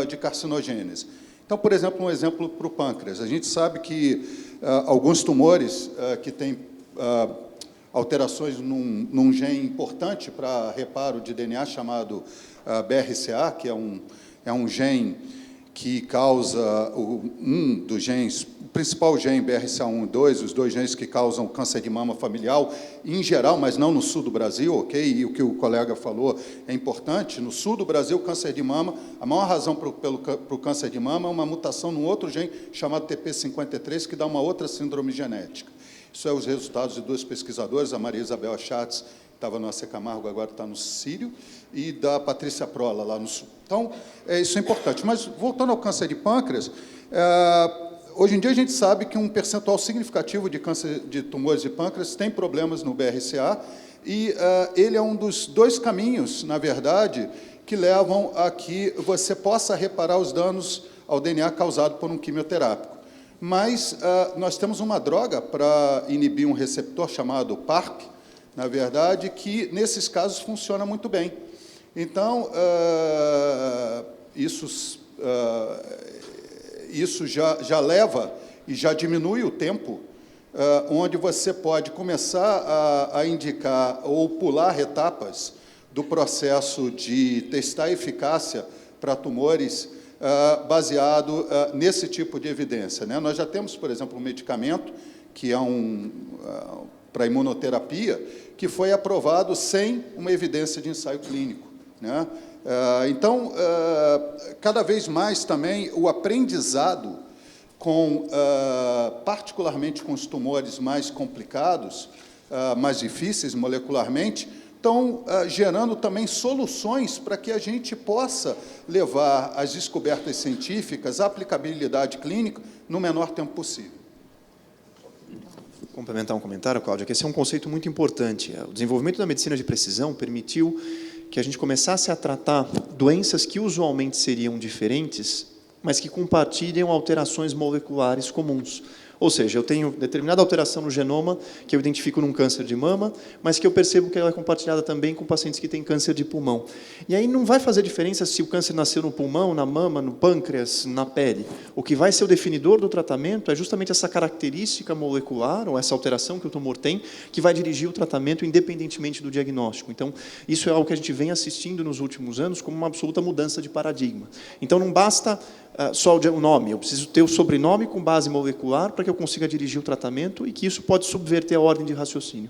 de carcinogênese. Então, por exemplo, um exemplo para o pâncreas. A gente sabe que alguns tumores que têm alterações num gene importante para reparo de DNA chamado BRCA, que é um gene que causa um dos genes, o principal gene BRCA1 e 2, os dois genes que causam câncer de mama familiar, em geral, mas não no sul do Brasil, ok? E o que o colega falou é importante. No sul do Brasil, o câncer de mama, a maior razão para o câncer de mama é uma mutação num outro gene chamado TP53, que dá uma outra síndrome genética. Isso é os resultados de duas pesquisadoras, a Maria Isabel Achatz, que estava no AC Camargo, agora está no Sírio, e da Patrícia Prola, lá no sul. Então, isso é importante. Mas, voltando ao câncer de pâncreas, hoje em dia a gente sabe que um percentual significativo de câncer de tumores de pâncreas tem problemas no BRCA, e ele é um dos dois caminhos, na verdade, que levam a que você possa reparar os danos ao DNA causado por um quimioterápico. Mas nós temos uma droga para inibir um receptor chamado PARP, na verdade, que, nesses casos, funciona muito bem. Então, isso já leva e já diminui o tempo onde você pode começar a indicar ou pular etapas do processo de testar a eficácia para tumores baseado nesse tipo de evidência, né? Nós já temos, por exemplo, um medicamento que é para imunoterapia, que foi aprovado sem uma evidência de ensaio clínico, né? Então, cada vez mais também o aprendizado particularmente com os tumores mais complicados, mais difíceis molecularmente, estão gerando também soluções para que a gente possa levar as descobertas científicas à aplicabilidade clínica no menor tempo possível. Complementar um comentário, Cláudia, que esse é um conceito muito importante. O desenvolvimento da medicina de precisão permitiu que a gente começasse a tratar doenças que usualmente seriam diferentes, mas que compartilham alterações moleculares comuns. Ou seja, eu tenho determinada alteração no genoma que eu identifico num câncer de mama, mas que eu percebo que ela é compartilhada também com pacientes que têm câncer de pulmão. E aí não vai fazer diferença se o câncer nasceu no pulmão, na mama, no pâncreas, na pele. O que vai ser o definidor do tratamento é justamente essa característica molecular, ou essa alteração que o tumor tem, que vai dirigir o tratamento independentemente do diagnóstico. Então, isso é algo que a gente vem assistindo nos últimos anos como uma absoluta mudança de paradigma. Então, não basta só o nome, eu preciso ter o sobrenome com base molecular para que eu consiga dirigir o tratamento e que isso pode subverter a ordem de raciocínio.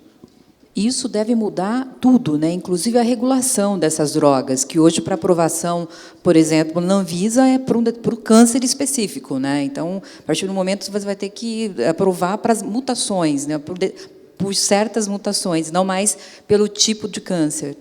Isso deve mudar tudo, né? Inclusive a regulação dessas drogas, que hoje, para aprovação, por exemplo, na Anvisa, é para o câncer específico, né? Então, a partir do momento, você vai ter que aprovar para as mutações, né? Por certas mutações, não mais pelo tipo de câncer.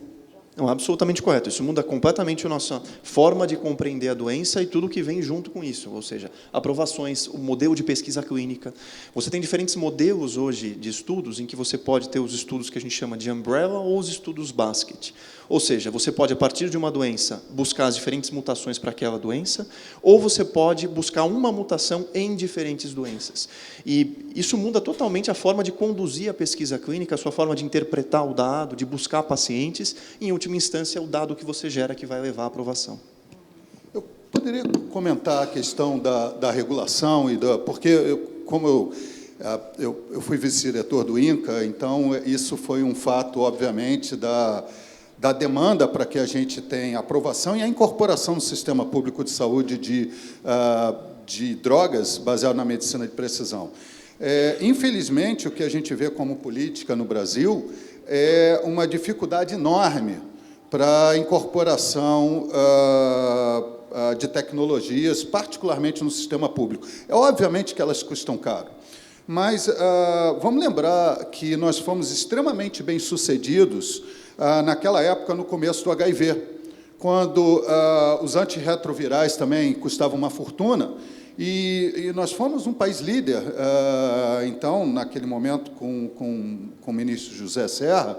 Não, absolutamente correto. Isso muda completamente a nossa forma de compreender a doença e tudo que vem junto com isso, ou seja, aprovações, o modelo de pesquisa clínica. Você tem diferentes modelos hoje de estudos em que você pode ter os estudos que a gente chama de umbrella ou os estudos basket. Ou seja, você pode, a partir de uma doença, buscar as diferentes mutações para aquela doença, ou você pode buscar uma mutação em diferentes doenças. E isso muda totalmente a forma de conduzir a pesquisa clínica, a sua forma de interpretar o dado, de buscar pacientes, e, em última instância, é o dado que você gera que vai levar à aprovação. Eu poderia comentar a questão da regulação, porque, como eu fui vice-diretor do INCA, então isso foi um fato, obviamente, da demanda para que a gente tenha aprovação e a incorporação no sistema público de saúde de drogas baseado na medicina de precisão. Infelizmente, o que a gente vê como política no Brasil é uma dificuldade enorme para a incorporação de tecnologias, particularmente no sistema público. Obviamente que elas custam caro, mas vamos lembrar que nós fomos extremamente bem-sucedidos naquela época, no começo do HIV, quando os antirretrovirais também custavam uma fortuna, e nós fomos um país líder, então, naquele momento, com o ministro José Serra,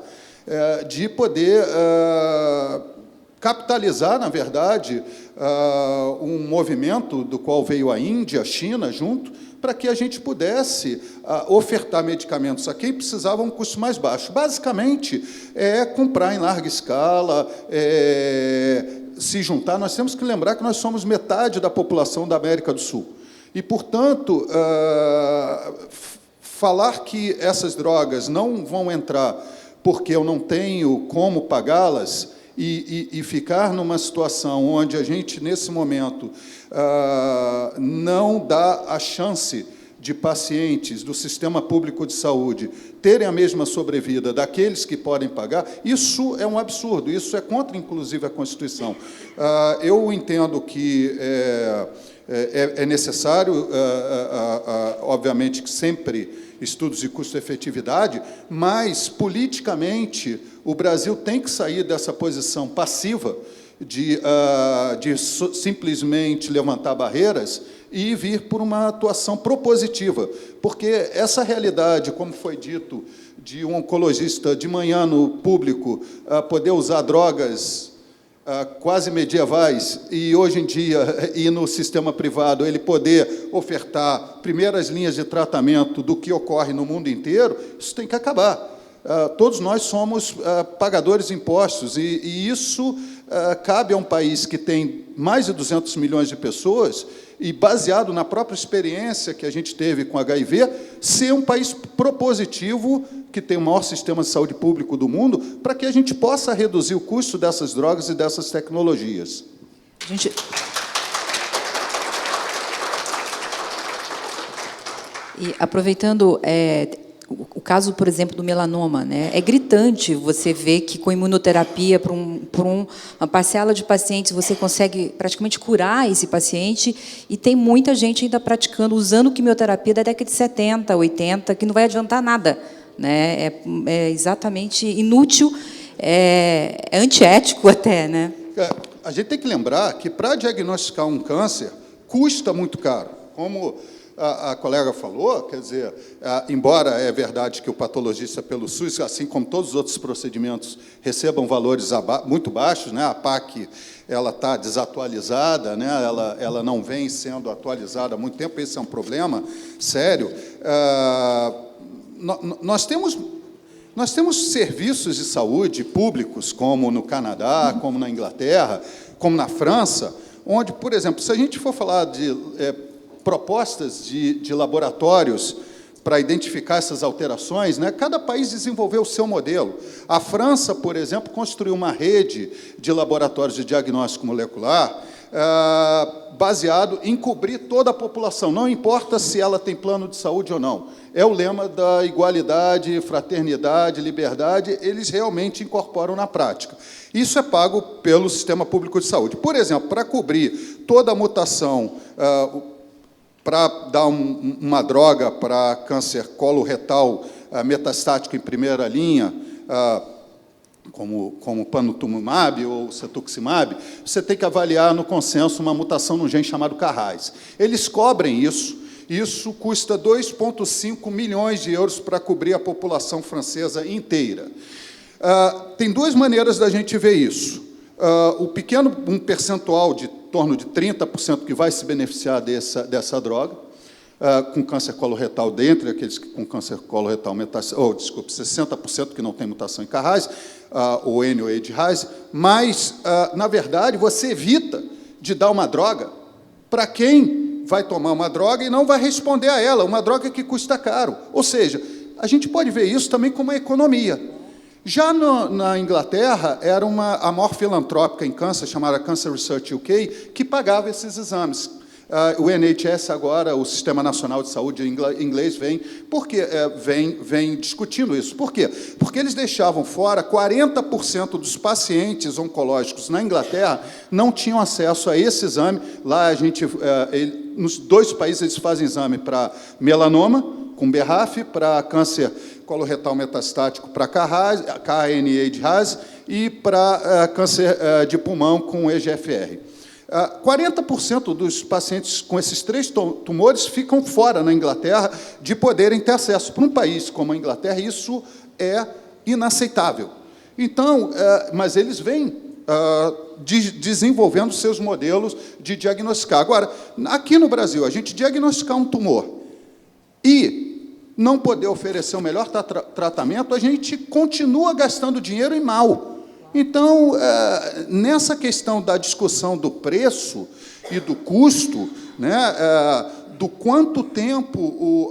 de poder capitalizar, na verdade, um movimento do qual veio a Índia, a China, junto, para que a gente pudesse ofertar medicamentos a quem precisava um custo mais baixo. Basicamente, comprar em larga escala, se juntar. Nós temos que lembrar que nós somos metade da população da América do Sul. E, portanto, falar que essas drogas não vão entrar porque eu não tenho como pagá-las e ficar numa situação onde a gente, nesse momento, não dá a chance de pacientes do sistema público de saúde terem a mesma sobrevida daqueles que podem pagar, isso é um absurdo, isso é contra, inclusive, a Constituição. Eu entendo que é necessário, obviamente, que sempre estudos de custo-efetividade, mas, politicamente, o Brasil tem que sair dessa posição passiva de simplesmente levantar barreiras e vir por uma atuação propositiva, porque essa realidade, como foi dito, de um oncologista de manhã no público poder usar drogas quase medievais e, hoje em dia, e no sistema privado, ele poder ofertar primeiras linhas de tratamento do que ocorre no mundo inteiro, isso tem que acabar. Todos nós somos pagadores de impostos, e isso cabe a um país que tem mais de 200 milhões de pessoas, e, baseado na própria experiência que a gente teve com HIV, ser um país propositivo, que tem o maior sistema de saúde público do mundo, para que a gente possa reduzir o custo dessas drogas e dessas tecnologias. E, aproveitando o caso, por exemplo, do melanoma, né? É gritante você ver que, com imunoterapia, por uma parcela de pacientes, você consegue praticamente curar esse paciente, e tem muita gente ainda praticando, usando quimioterapia da década de 70, 80, que não vai adiantar nada, né? É exatamente inútil, é antiético até, né? A gente tem que lembrar que, para diagnosticar um câncer, custa muito caro. Como a colega falou, quer dizer, embora é verdade que o patologista, pelo SUS, assim como todos os outros procedimentos, recebam valores muito baixos, né? A PAC ela está desatualizada, né? Ela não vem sendo atualizada há muito tempo, esse é um problema sério. Nós temos serviços de saúde públicos, como no Canadá, como na Inglaterra, como na França, onde, por exemplo, se a gente for falar de propostas de laboratórios para identificar essas alterações, né? Cada país desenvolveu o seu modelo. A França, por exemplo, construiu uma rede de laboratórios de diagnóstico molecular baseado em cobrir toda a população, não importa se ela tem plano de saúde ou não. É o lema da igualdade, fraternidade, liberdade, eles realmente incorporam na prática. Isso é pago pelo sistema público de saúde. Por exemplo, para cobrir toda a mutação, para dar uma droga para câncer coloretal metastático em primeira linha, como panitumumab ou cetuximab, você tem que avaliar no consenso uma mutação no gene chamado Carras. Eles cobrem isso. Isso custa 2,5 milhões de euros para cobrir a população francesa inteira. Tem duas maneiras da gente ver isso. Um percentual de torno de 30% que vai se beneficiar dessa droga, com câncer coloretal, dentre aqueles com câncer coloretal metastático, 60% que não tem mutação em Carras, ou N ou E de Rais, mas, na verdade, você evita de dar uma droga para quem vai tomar uma droga e não vai responder a ela, uma droga que custa caro. Ou seja, a gente pode ver isso também como uma economia. Já na Inglaterra, era a maior filantrópica em câncer, chamada Cancer Research UK, que pagava esses exames. O NHS agora, o Sistema Nacional de Saúde inglês, vem discutindo isso. Por quê? Porque eles deixavam fora 40% dos pacientes oncológicos na Inglaterra não tinham acesso a esse exame. Lá, nos dois países, eles fazem exame para melanoma, com BRAF, para câncer coloretal metastático, para KNA de Ras, e para câncer de pulmão com EGFR. 40% dos pacientes com esses três tumores ficam fora na Inglaterra de poderem ter acesso. Para um país como a Inglaterra, isso é inaceitável. Então, mas eles vêm desenvolvendo seus modelos de diagnosticar. Agora, aqui no Brasil, a gente diagnosticar um tumor e não poder oferecer o melhor tratamento, a gente continua gastando dinheiro e mal. Então, nessa questão da discussão do preço e do custo, né, do quanto tempo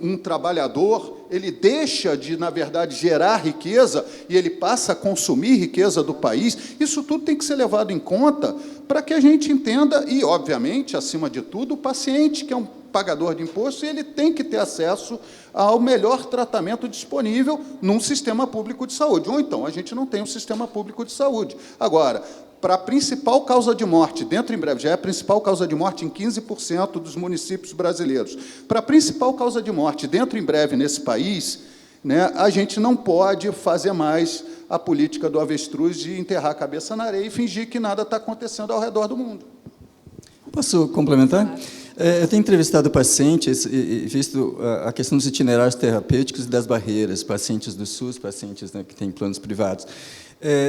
um trabalhador ele deixa de, na verdade, gerar riqueza e ele passa a consumir riqueza do país. Isso tudo tem que ser levado em conta para que a gente entenda, e, obviamente, acima de tudo, o paciente, que é um pagador de imposto, ele tem que ter acesso ao melhor tratamento disponível num sistema público de saúde. Ou então, a gente não tem um sistema público de saúde. Agora, para a principal causa de morte, dentro em breve, já é a principal causa de morte em 15% dos municípios brasileiros. Para a principal causa de morte, dentro em breve, nesse país, né, a gente não pode fazer mais a política do avestruz de enterrar a cabeça na areia e fingir que nada está acontecendo ao redor do mundo. Posso complementar? Eu tenho entrevistado pacientes e visto a questão dos itinerários terapêuticos e das barreiras, pacientes do SUS, pacientes, né, que têm planos privados.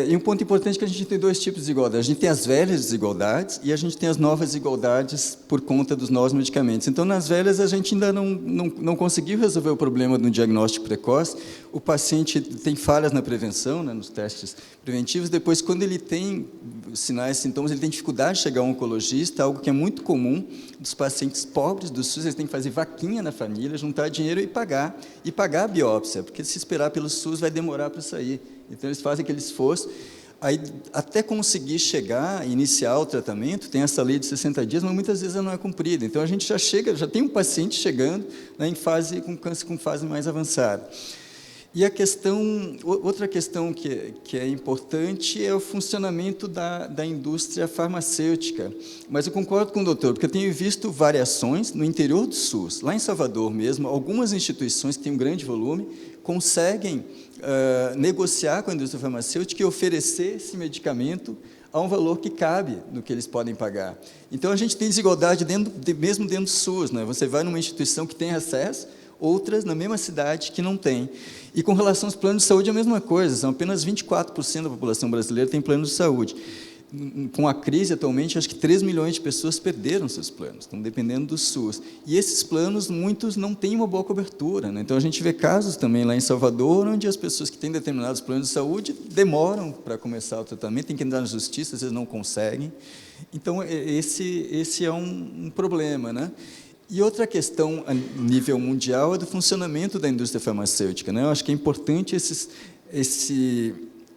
E um ponto importante é que a gente tem dois tipos de desigualdades. A gente tem as velhas desigualdades e a gente tem as novas desigualdades por conta dos novos medicamentos. Então, nas velhas, a gente ainda não conseguiu resolver o problema do diagnóstico precoce. O paciente tem falhas na prevenção, né, nos testes preventivos. Depois, quando ele tem sinais, sintomas, ele tem dificuldade de chegar a um oncologista, algo que é muito comum dos pacientes pobres do SUS. Eles têm que fazer vaquinha na família, juntar dinheiro e pagar a biópsia, porque se esperar pelo SUS vai demorar para sair. Então, eles fazem aquele esforço. Aí, até conseguir chegar, iniciar o tratamento, tem essa lei de 60 dias, mas muitas vezes ela não é cumprida. Então, a gente já tem um paciente chegando, né, em fase com câncer com fase mais avançada. E outra questão que é importante é o funcionamento da indústria farmacêutica. Mas eu concordo com o doutor, porque eu tenho visto variações no interior do SUS, lá em Salvador mesmo, algumas instituições que têm um grande volume conseguem negociar com a indústria farmacêutica e oferecer esse medicamento a um valor que cabe no que eles podem pagar. Então, a gente tem desigualdade mesmo dentro do SUS, né? Você vai numa instituição que tem acesso, outras na mesma cidade que não tem. E com relação aos planos de saúde, é a mesma coisa, são apenas 24% da população brasileira tem plano de saúde. Com a crise, atualmente, acho que 3 milhões de pessoas perderam seus planos, estão dependendo do SUS. E esses planos, muitos não têm uma boa cobertura, né? Então, a gente vê casos também lá em Salvador, onde as pessoas que têm determinados planos de saúde demoram para começar o tratamento, tem que entrar na justiça, às vezes não conseguem. Então, esse é um problema, né? E outra questão a nível mundial é do funcionamento da indústria farmacêutica, né? Eu acho que é importante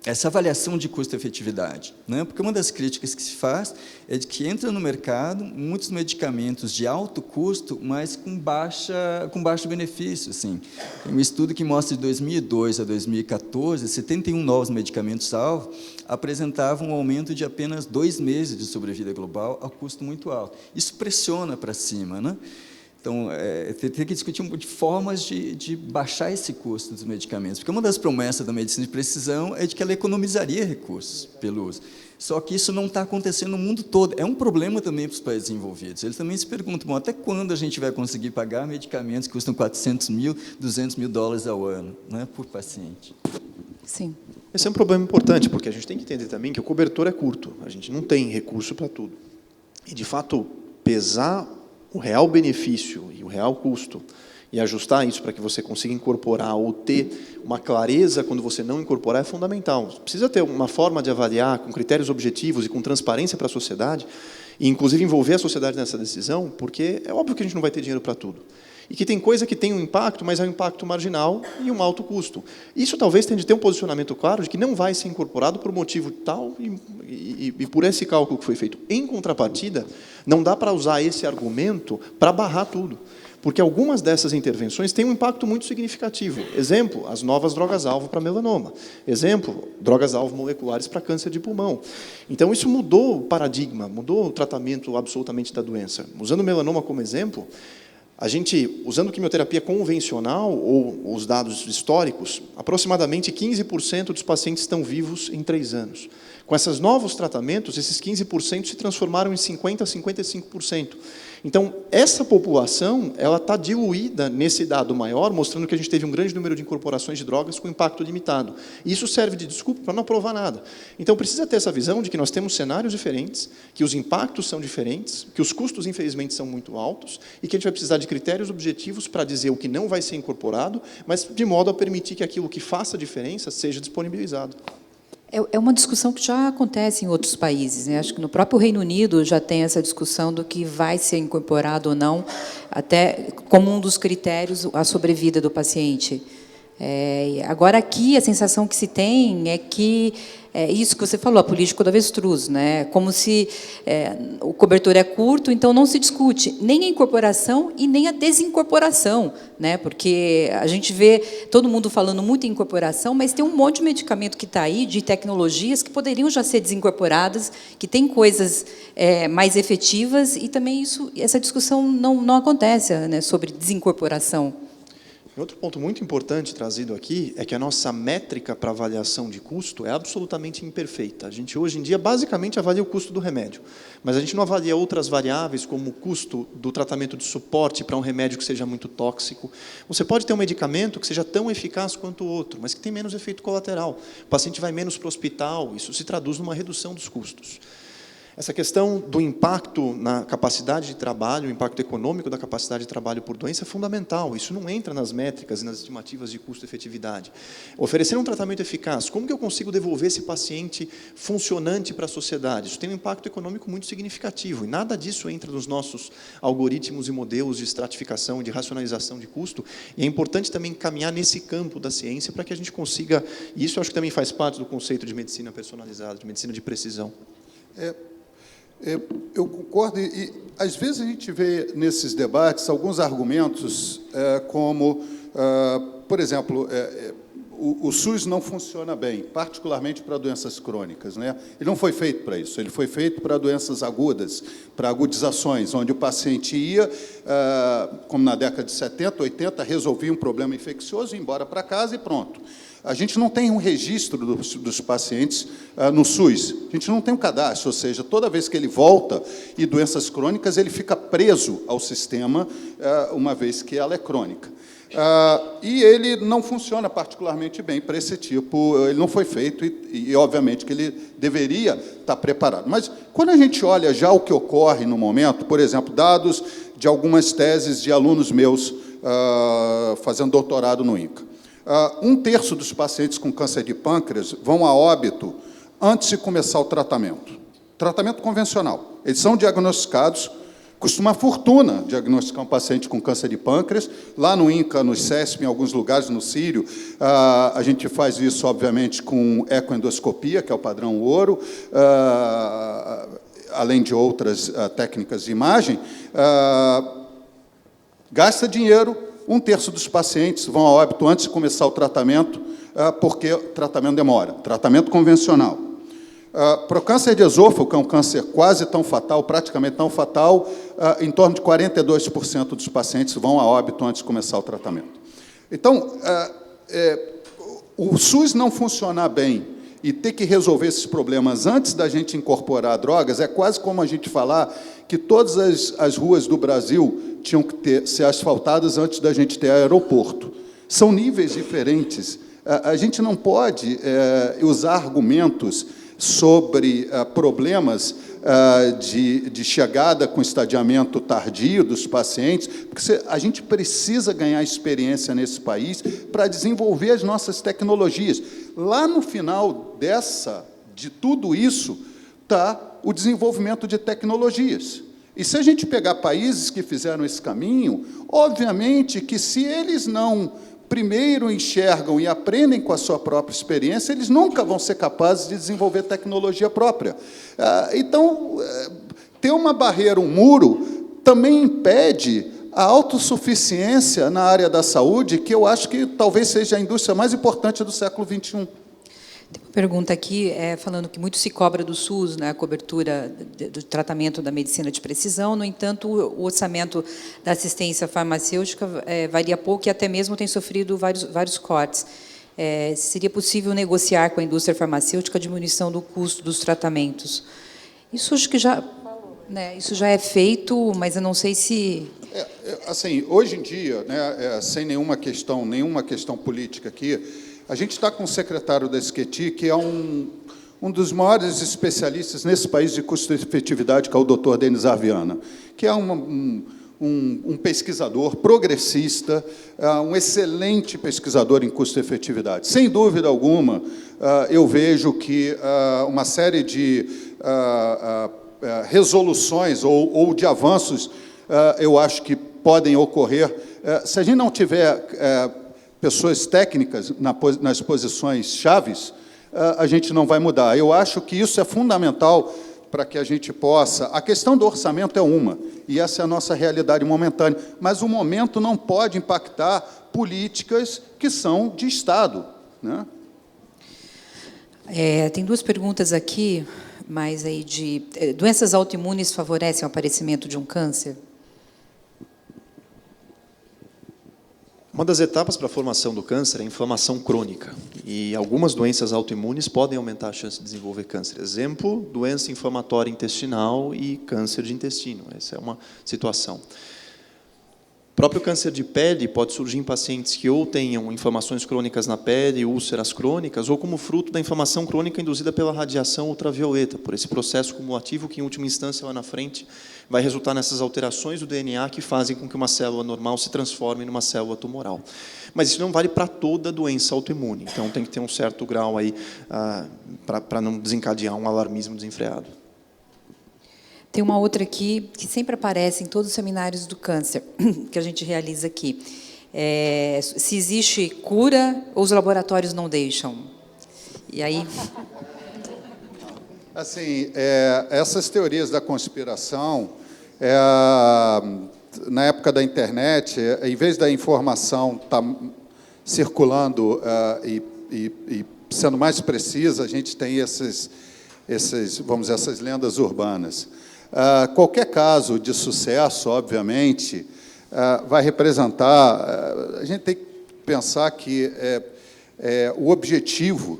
essa avaliação de custo-efetividade, né? Porque uma das críticas que se faz é de que entra no mercado muitos medicamentos de alto custo, mas com baixo benefício. Assim. Tem um estudo que mostra de 2002 a 2014, 71 novos medicamentos-alvo apresentavam um aumento de apenas 2 meses de sobrevida global a custo muito alto. Isso pressiona para cima, né? Então, tem que discutir de formas de baixar esse custo dos medicamentos, porque uma das promessas da medicina de precisão é de que ela economizaria recursos pelo uso. Só que isso não está acontecendo no mundo todo. É um problema também para os países envolvidos. Eles também se perguntam, bom, até quando a gente vai conseguir pagar medicamentos que custam 400 mil, 200 mil dólares ao ano, né, por paciente? Sim. Esse é um problema importante, porque a gente tem que entender também que o cobertor é curto. A gente não tem recurso para tudo. E, de fato, pesar o real benefício e o real custo e ajustar isso para que você consiga incorporar ou ter uma clareza quando você não incorporar é fundamental. Precisa ter uma forma de avaliar com critérios objetivos e com transparência para a sociedade e, inclusive, envolver a sociedade nessa decisão, porque é óbvio que a gente não vai ter dinheiro para tudo. E que tem coisa que tem um impacto, mas é um impacto marginal e um alto custo. Isso talvez tenha de ter um posicionamento claro de que não vai ser incorporado por motivo tal e por esse cálculo que foi feito. Em contrapartida, não dá para usar esse argumento para barrar tudo. Porque algumas dessas intervenções têm um impacto muito significativo. Exemplo, as novas drogas-alvo para melanoma. Exemplo, drogas-alvo moleculares para câncer de pulmão. Então, isso mudou o paradigma, mudou o tratamento absolutamente da doença. Usando o melanoma como exemplo, a gente, usando quimioterapia convencional ou os dados históricos, aproximadamente 15% dos pacientes estão vivos em 3 anos. Com esses novos tratamentos, esses 15% se transformaram em 50% a 55%. Então, essa população ela está diluída nesse dado maior, mostrando que a gente teve um grande número de incorporações de drogas com impacto limitado. E isso serve de desculpa para não aprovar nada. Então, precisa ter essa visão de que nós temos cenários diferentes, que os impactos são diferentes, que os custos, infelizmente, são muito altos, e que a gente vai precisar de critérios objetivos para dizer o que não vai ser incorporado, mas de modo a permitir que aquilo que faça diferença seja disponibilizado. É uma discussão que já acontece em outros países, né? Acho que no próprio Reino Unido já tem essa discussão do que vai ser incorporado ou não, até como um dos critérios a sobrevida do paciente. Agora, aqui, a sensação que se tem é que é isso que você falou, a política do avestruz, né? Como se o cobertor é curto, então não se discute nem a incorporação e nem a desincorporação, né? Porque a gente vê todo mundo falando muito em incorporação, mas tem um monte de medicamento que está aí, de tecnologias que poderiam já ser desincorporadas, que tem coisas mais efetivas, e também essa discussão não acontece, né, sobre desincorporação. Outro ponto muito importante trazido aqui é que a nossa métrica para avaliação de custo é absolutamente imperfeita. A gente, hoje em dia, basicamente avalia o custo do remédio, mas a gente não avalia outras variáveis, como o custo do tratamento de suporte para um remédio que seja muito tóxico. Você pode ter um medicamento que seja tão eficaz quanto o outro, mas que tem menos efeito colateral. O paciente vai menos para o hospital, isso se traduz numa redução dos custos. Essa questão do impacto na capacidade de trabalho, o impacto econômico da capacidade de trabalho por doença é fundamental. Isso não entra nas métricas e nas estimativas de custo-efetividade. Oferecer um tratamento eficaz, como que eu consigo devolver esse paciente funcionante para a sociedade? Isso tem um impacto econômico muito significativo, e nada disso entra nos nossos algoritmos e modelos de estratificação, de racionalização de custo, e é importante também caminhar nesse campo da ciência para que a gente consiga, e isso eu acho que também faz parte do conceito de medicina personalizada, de medicina de precisão. Eu concordo, e às vezes a gente vê nesses debates alguns argumentos como, por exemplo, o SUS não funciona bem, particularmente para doenças crônicas, né? Ele não foi feito para isso, ele foi feito para doenças agudas, para agudizações, onde o paciente ia, como na década de 70, 80, resolvia um problema infeccioso, ia embora para casa e pronto. A gente não tem um registro dos pacientes no SUS, a gente não tem um cadastro, ou seja, toda vez que ele volta e doenças crônicas, ele fica preso ao sistema, uma vez que ela é crônica. E ele não funciona particularmente bem para esse tipo, ele não foi feito e, obviamente, que ele deveria estar preparado. Mas, quando a gente olha já o que ocorre no momento, por exemplo, dados de algumas teses de alunos meus fazendo doutorado no INCA, 1/3 dos pacientes com câncer de pâncreas vão a óbito antes de começar o tratamento. Tratamento convencional. Eles são diagnosticados, custa uma fortuna diagnosticar um paciente com câncer de pâncreas. Lá no INCA, no CESP, em alguns lugares, no Sírio, a gente faz isso, obviamente, com ecoendoscopia, que é o padrão ouro, além de outras técnicas de imagem. Gasta dinheiro. 1/3 dos pacientes vão a óbito antes de começar o tratamento, porque o tratamento demora. Tratamento convencional. Para o câncer de esôfago, que é um câncer quase tão fatal, praticamente tão fatal, em torno de 42% dos pacientes vão a óbito antes de começar o tratamento. Então, o SUS não funcionar bem e ter que resolver esses problemas antes da gente incorporar drogas é quase como a gente falar que todas as ruas do Brasil tinham que ser asfaltadas antes da gente ter aeroporto. São níveis diferentes. A gente não pode usar argumentos sobre problemas de chegada com estadiamento tardio dos pacientes, porque a gente precisa ganhar experiência nesse país para desenvolver as nossas tecnologias. Lá no final de tudo isso está o desenvolvimento de tecnologias. E se a gente pegar países que fizeram esse caminho, obviamente que se eles não primeiro enxergam e aprendem com a sua própria experiência, eles nunca vão ser capazes de desenvolver tecnologia própria. Então, ter uma barreira, um muro, também impede a autossuficiência na área da saúde, que eu acho que talvez seja a indústria mais importante do século XXI. Tem uma pergunta aqui, falando que muito se cobra do SUS, né, a cobertura do tratamento da medicina de precisão. No entanto, o orçamento da assistência farmacêutica varia pouco e até mesmo tem sofrido vários cortes. Seria possível negociar com a indústria farmacêutica a diminuição do custo dos tratamentos? Isso acho que isso já é feito, mas eu não sei se... Assim, hoje em dia, né, sem nenhuma questão política aqui, a gente está com o secretário da SQT, que é um dos maiores especialistas nesse país de custo-efetividade, que é o Dr. Denis Arviana, que é um um pesquisador progressista, um excelente pesquisador em custo-efetividade. Sem dúvida alguma, eu vejo que uma série de resoluções ou de avanços, eu acho que podem ocorrer. Se a gente não tiver pessoas técnicas nas posições chaves, a gente não vai mudar. Eu acho que isso é fundamental para que a gente possa... A questão do orçamento é uma, e essa é a nossa realidade momentânea, mas o momento não pode impactar políticas que são de Estado, né? Tem duas perguntas aqui, mas aí de... doenças autoimunes favorecem o aparecimento de um câncer? Uma das etapas para a formação do câncer é a inflamação crônica. E algumas doenças autoimunes podem aumentar a chance de desenvolver câncer. Exemplo, doença inflamatória intestinal e câncer de intestino. Essa é uma situação. O próprio câncer de pele pode surgir em pacientes que ou tenham inflamações crônicas na pele, úlceras crônicas, ou como fruto da inflamação crônica induzida pela radiação ultravioleta, por esse processo cumulativo que, em última instância, lá na frente, vai resultar nessas alterações do DNA que fazem com que uma célula normal se transforme numa célula tumoral. Mas isso não vale para toda doença autoimune, então tem que ter um certo grau aí para não desencadear um alarmismo desenfreado. Tem uma outra aqui que sempre aparece em todos os seminários do câncer que a gente realiza aqui. Se existe cura ou os laboratórios não deixam? E aí... Assim, essas teorias da conspiração, na época da internet, em vez da informação estar circulando e sendo mais precisa, a gente tem vamos dizer, essas lendas urbanas. Qualquer caso de sucesso, obviamente, vai representar... a gente tem que pensar que o objetivo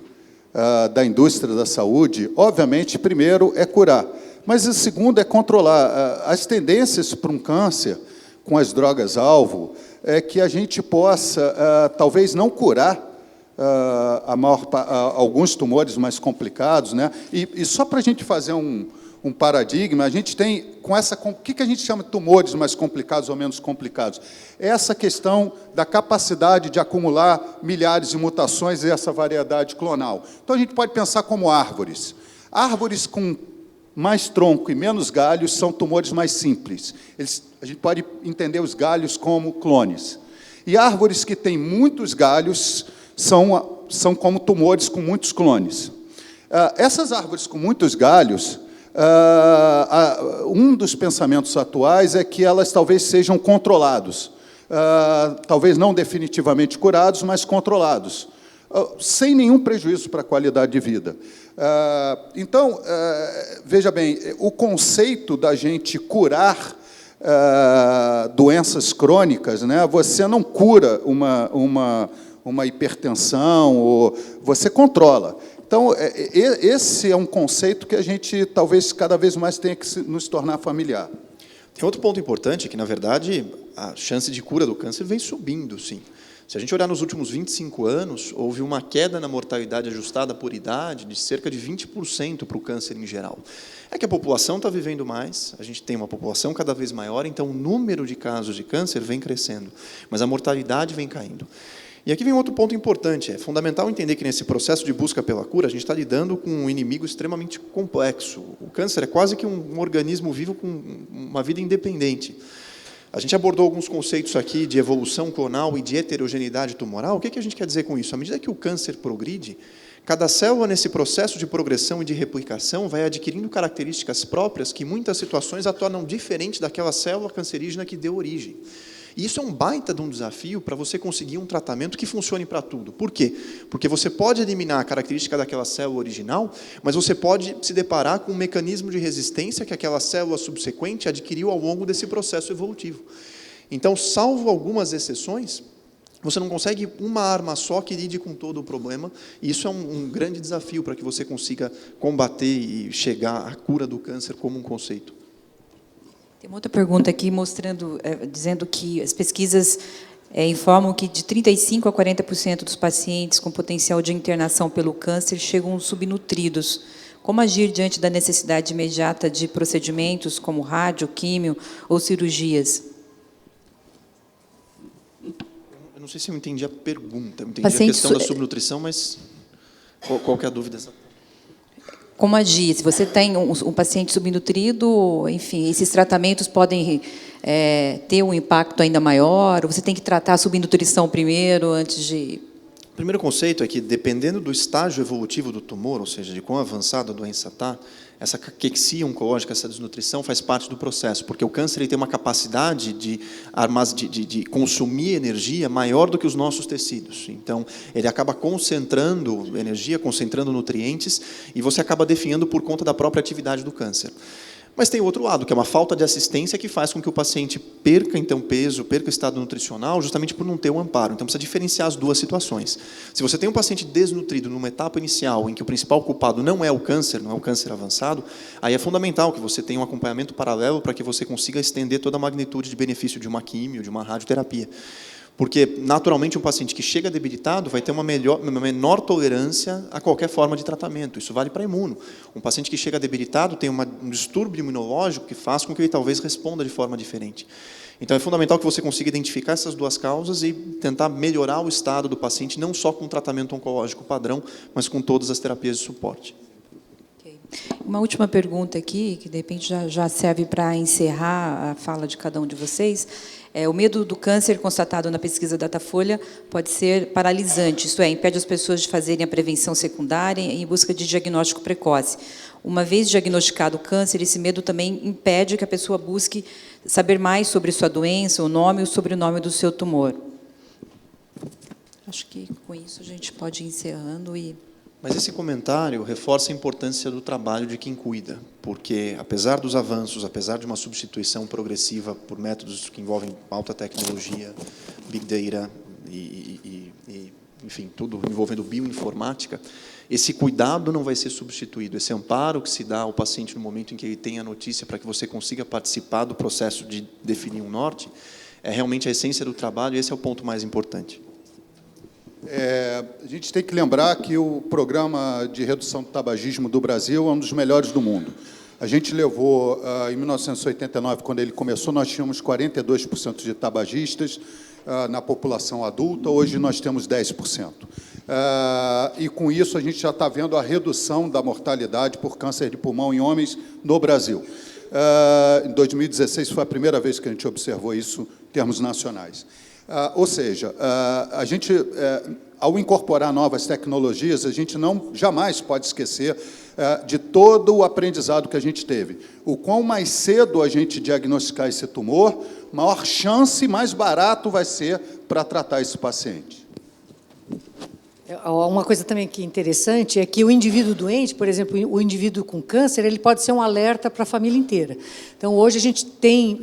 da indústria da saúde, obviamente, primeiro é curar, mas o segundo é controlar. As tendências para um câncer com as drogas-alvo é que a gente possa, talvez, não curar alguns tumores mais complicados, né? E só para a gente fazer um paradigma, a gente tem, o que a gente chama de tumores mais complicados ou menos complicados? É essa questão da capacidade de acumular milhares de mutações e essa variedade clonal. Então, a gente pode pensar como árvores. Árvores com mais tronco e menos galhos são tumores mais simples. A gente pode entender os galhos como clones. E árvores que têm muitos galhos são como tumores com muitos clones. Essas árvores com muitos galhos... um dos pensamentos atuais é que elas talvez sejam controlados, talvez não definitivamente curados, mas controlados, sem nenhum prejuízo para a qualidade de vida. Então, veja bem, o conceito da gente curar doenças crônicas, né? Você não cura uma hipertensão, ou você controla. Então, esse é um conceito que a gente, talvez, cada vez mais tenha que nos tornar familiar. Tem outro ponto importante, que, na verdade, a chance de cura do câncer vem subindo, sim. Se a gente olhar nos últimos 25 anos, houve uma queda na mortalidade ajustada por idade de cerca de 20% para o câncer em geral. É que a população está vivendo mais, a gente tem uma população cada vez maior, então o número de casos de câncer vem crescendo, mas a mortalidade vem caindo. E aqui vem outro ponto importante. É fundamental entender que, nesse processo de busca pela cura, a gente está lidando com um inimigo extremamente complexo. O câncer é quase que um organismo vivo com uma vida independente. A gente abordou alguns conceitos aqui de evolução clonal e de heterogeneidade tumoral. O que a gente quer dizer com isso? À medida que o câncer progride, cada célula, nesse processo de progressão e de replicação, vai adquirindo características próprias que, em muitas situações, a tornam diferente daquela célula cancerígena que deu origem. E isso é um baita de um desafio para você conseguir um tratamento que funcione para tudo. Por quê? Porque você pode eliminar a característica daquela célula original, mas você pode se deparar com um mecanismo de resistência que aquela célula subsequente adquiriu ao longo desse processo evolutivo. Então, salvo algumas exceções, você não consegue uma arma só que lide com todo o problema, e isso é um grande desafio para que você consiga combater e chegar à cura do câncer como um conceito. Tem uma outra pergunta aqui dizendo que as pesquisas informam que de 35% a 40% dos pacientes com potencial de internação pelo câncer chegam subnutridos. Como agir diante da necessidade imediata de procedimentos como rádio, químio ou cirurgias? Eu não sei se eu entendi a pergunta. Eu entendi Paciente a questão da subnutrição, mas qual que é a dúvida? Como agir? Se você tem um paciente subnutrido, enfim, esses tratamentos podem ter um impacto ainda maior? Ou você tem que tratar a subnutrição primeiro, antes de... O primeiro conceito é que, dependendo do estágio evolutivo do tumor, ou seja, de quão avançada a doença está, essa caquexia oncológica, essa desnutrição, faz parte do processo, porque o câncer ele tem uma capacidade de consumir energia maior do que os nossos tecidos. Então, ele acaba concentrando energia, concentrando nutrientes, e você acaba definhando por conta da própria atividade do câncer. Mas tem o outro lado, que é uma falta de assistência que faz com que o paciente perca, então, peso, perca o estado nutricional, justamente por não ter um amparo. Então, precisa diferenciar as duas situações. Se você tem um paciente desnutrido numa etapa inicial, em que o principal culpado não é o câncer, não é o câncer avançado, aí é fundamental que você tenha um acompanhamento paralelo para que você consiga estender toda a magnitude de benefício de uma químio, de uma radioterapia. Porque, naturalmente, um paciente que chega debilitado vai ter uma menor tolerância a qualquer forma de tratamento. Isso vale para imuno. Um paciente que chega debilitado tem um distúrbio imunológico que faz com que ele talvez responda de forma diferente. Então, é fundamental que você consiga identificar essas duas causas e tentar melhorar o estado do paciente, não só com o tratamento oncológico padrão, mas com todas as terapias de suporte. Uma última pergunta aqui, que de repente já serve para encerrar a fala de cada um de vocês. O medo do câncer constatado na pesquisa Datafolha pode ser paralisante, isto é, impede as pessoas de fazerem a prevenção secundária em busca de diagnóstico precoce. Uma vez diagnosticado o câncer, esse medo também impede que a pessoa busque saber mais sobre sua doença, o nome e o sobrenome do seu tumor. Acho que com isso a gente pode ir encerrando e... Mas esse comentário reforça a importância do trabalho de quem cuida, porque, apesar dos avanços, apesar de uma substituição progressiva por métodos que envolvem alta tecnologia, big data enfim, tudo envolvendo bioinformática, esse cuidado não vai ser substituído, esse amparo que se dá ao paciente no momento em que ele tem a notícia para que você consiga participar do processo de definir um norte, é realmente a essência do trabalho e esse é o ponto mais importante. A gente tem que lembrar que o programa de redução do tabagismo do Brasil é um dos melhores do mundo. A gente levou, em 1989, quando ele começou, nós tínhamos 42% de tabagistas na população adulta, hoje nós temos 10%. E, com isso, a gente já está vendo a redução da mortalidade por câncer de pulmão em homens no Brasil. Em 2016, foi a primeira vez que a gente observou isso em termos nacionais. Ou seja, a gente, ao incorporar novas tecnologias, a gente jamais pode esquecer de todo o aprendizado que a gente teve. O quão mais cedo a gente diagnosticar esse tumor, maior chance e mais barato vai ser para tratar esse paciente. Uma coisa também que é interessante é que o indivíduo doente, por exemplo, o indivíduo com câncer, ele pode ser um alerta para a família inteira. Então, hoje a gente tem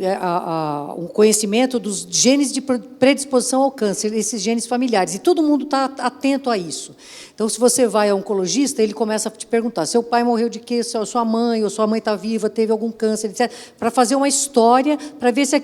um conhecimento dos genes de predisposição ao câncer, esses genes familiares, e todo mundo está atento a isso. Então, se você vai a um oncologista, ele começa a te perguntar, seu pai morreu de quê? Sua mãe, ou sua mãe está viva, teve algum câncer, etc., para fazer uma história, para ver se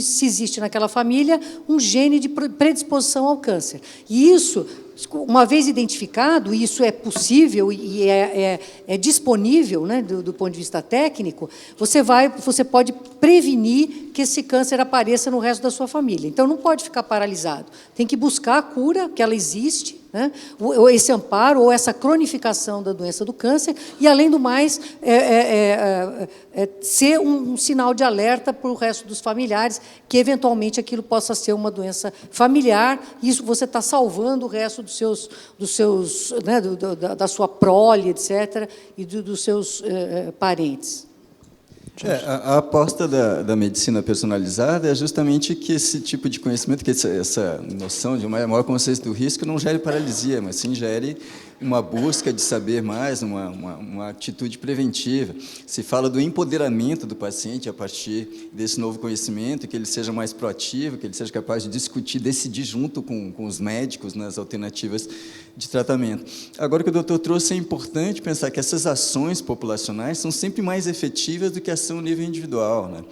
se existe naquela família um gene de predisposição ao câncer. E isso, uma vez identificado, e isso é possível e é disponível, né, do ponto de vista técnico, você pode prevenir que esse câncer apareça no resto da sua família. Então, não pode ficar paralisado. Tem que buscar a cura, que ela existe, né, esse amparo ou essa cronificação da doença do câncer, e, além do mais, ser um sinal de alerta para o resto dos familiares, que, eventualmente, aquilo possa ser uma doença familiar, e isso você está salvando o resto né, da sua prole, etc., e dos seus parentes. A aposta da medicina personalizada é justamente que esse tipo de conhecimento, que essa noção de uma maior consciência do risco não gere paralisia, mas sim gere uma busca de saber mais, uma atitude preventiva. Se fala do empoderamento do paciente a partir desse novo conhecimento, que ele seja mais proativo, que ele seja capaz de discutir, decidir junto com os médicos nas alternativas de tratamento. Agora, o que o doutor trouxe, é importante pensar que essas ações populacionais são sempre mais efetivas do que a ação no nível individual, né?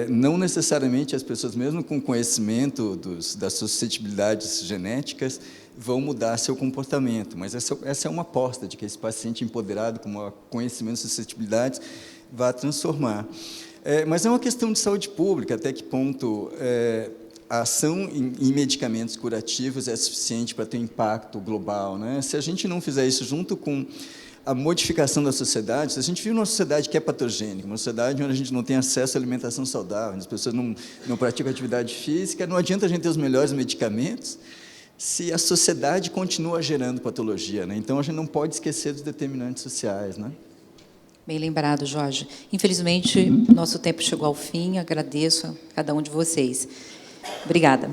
Não necessariamente as pessoas, mesmo com conhecimento das suscetibilidades genéticas, vão mudar seu comportamento, mas essa é uma aposta de que esse paciente empoderado com conhecimento de suscetibilidades vai transformar. Mas é uma questão de saúde pública, até que ponto a ação em medicamentos curativos é suficiente para ter um impacto global, né? Se a gente não fizer isso junto com a modificação da sociedade, se a gente vive numa sociedade que é patogênica, uma sociedade onde a gente não tem acesso à alimentação saudável, onde as pessoas não praticam atividade física, não adianta a gente ter os melhores medicamentos se a sociedade continua gerando patologia, né? Então, a gente não pode esquecer dos determinantes sociais, né? Bem lembrado, Jorge. Infelizmente, nosso tempo chegou ao fim. Agradeço a cada um de vocês. Obrigada.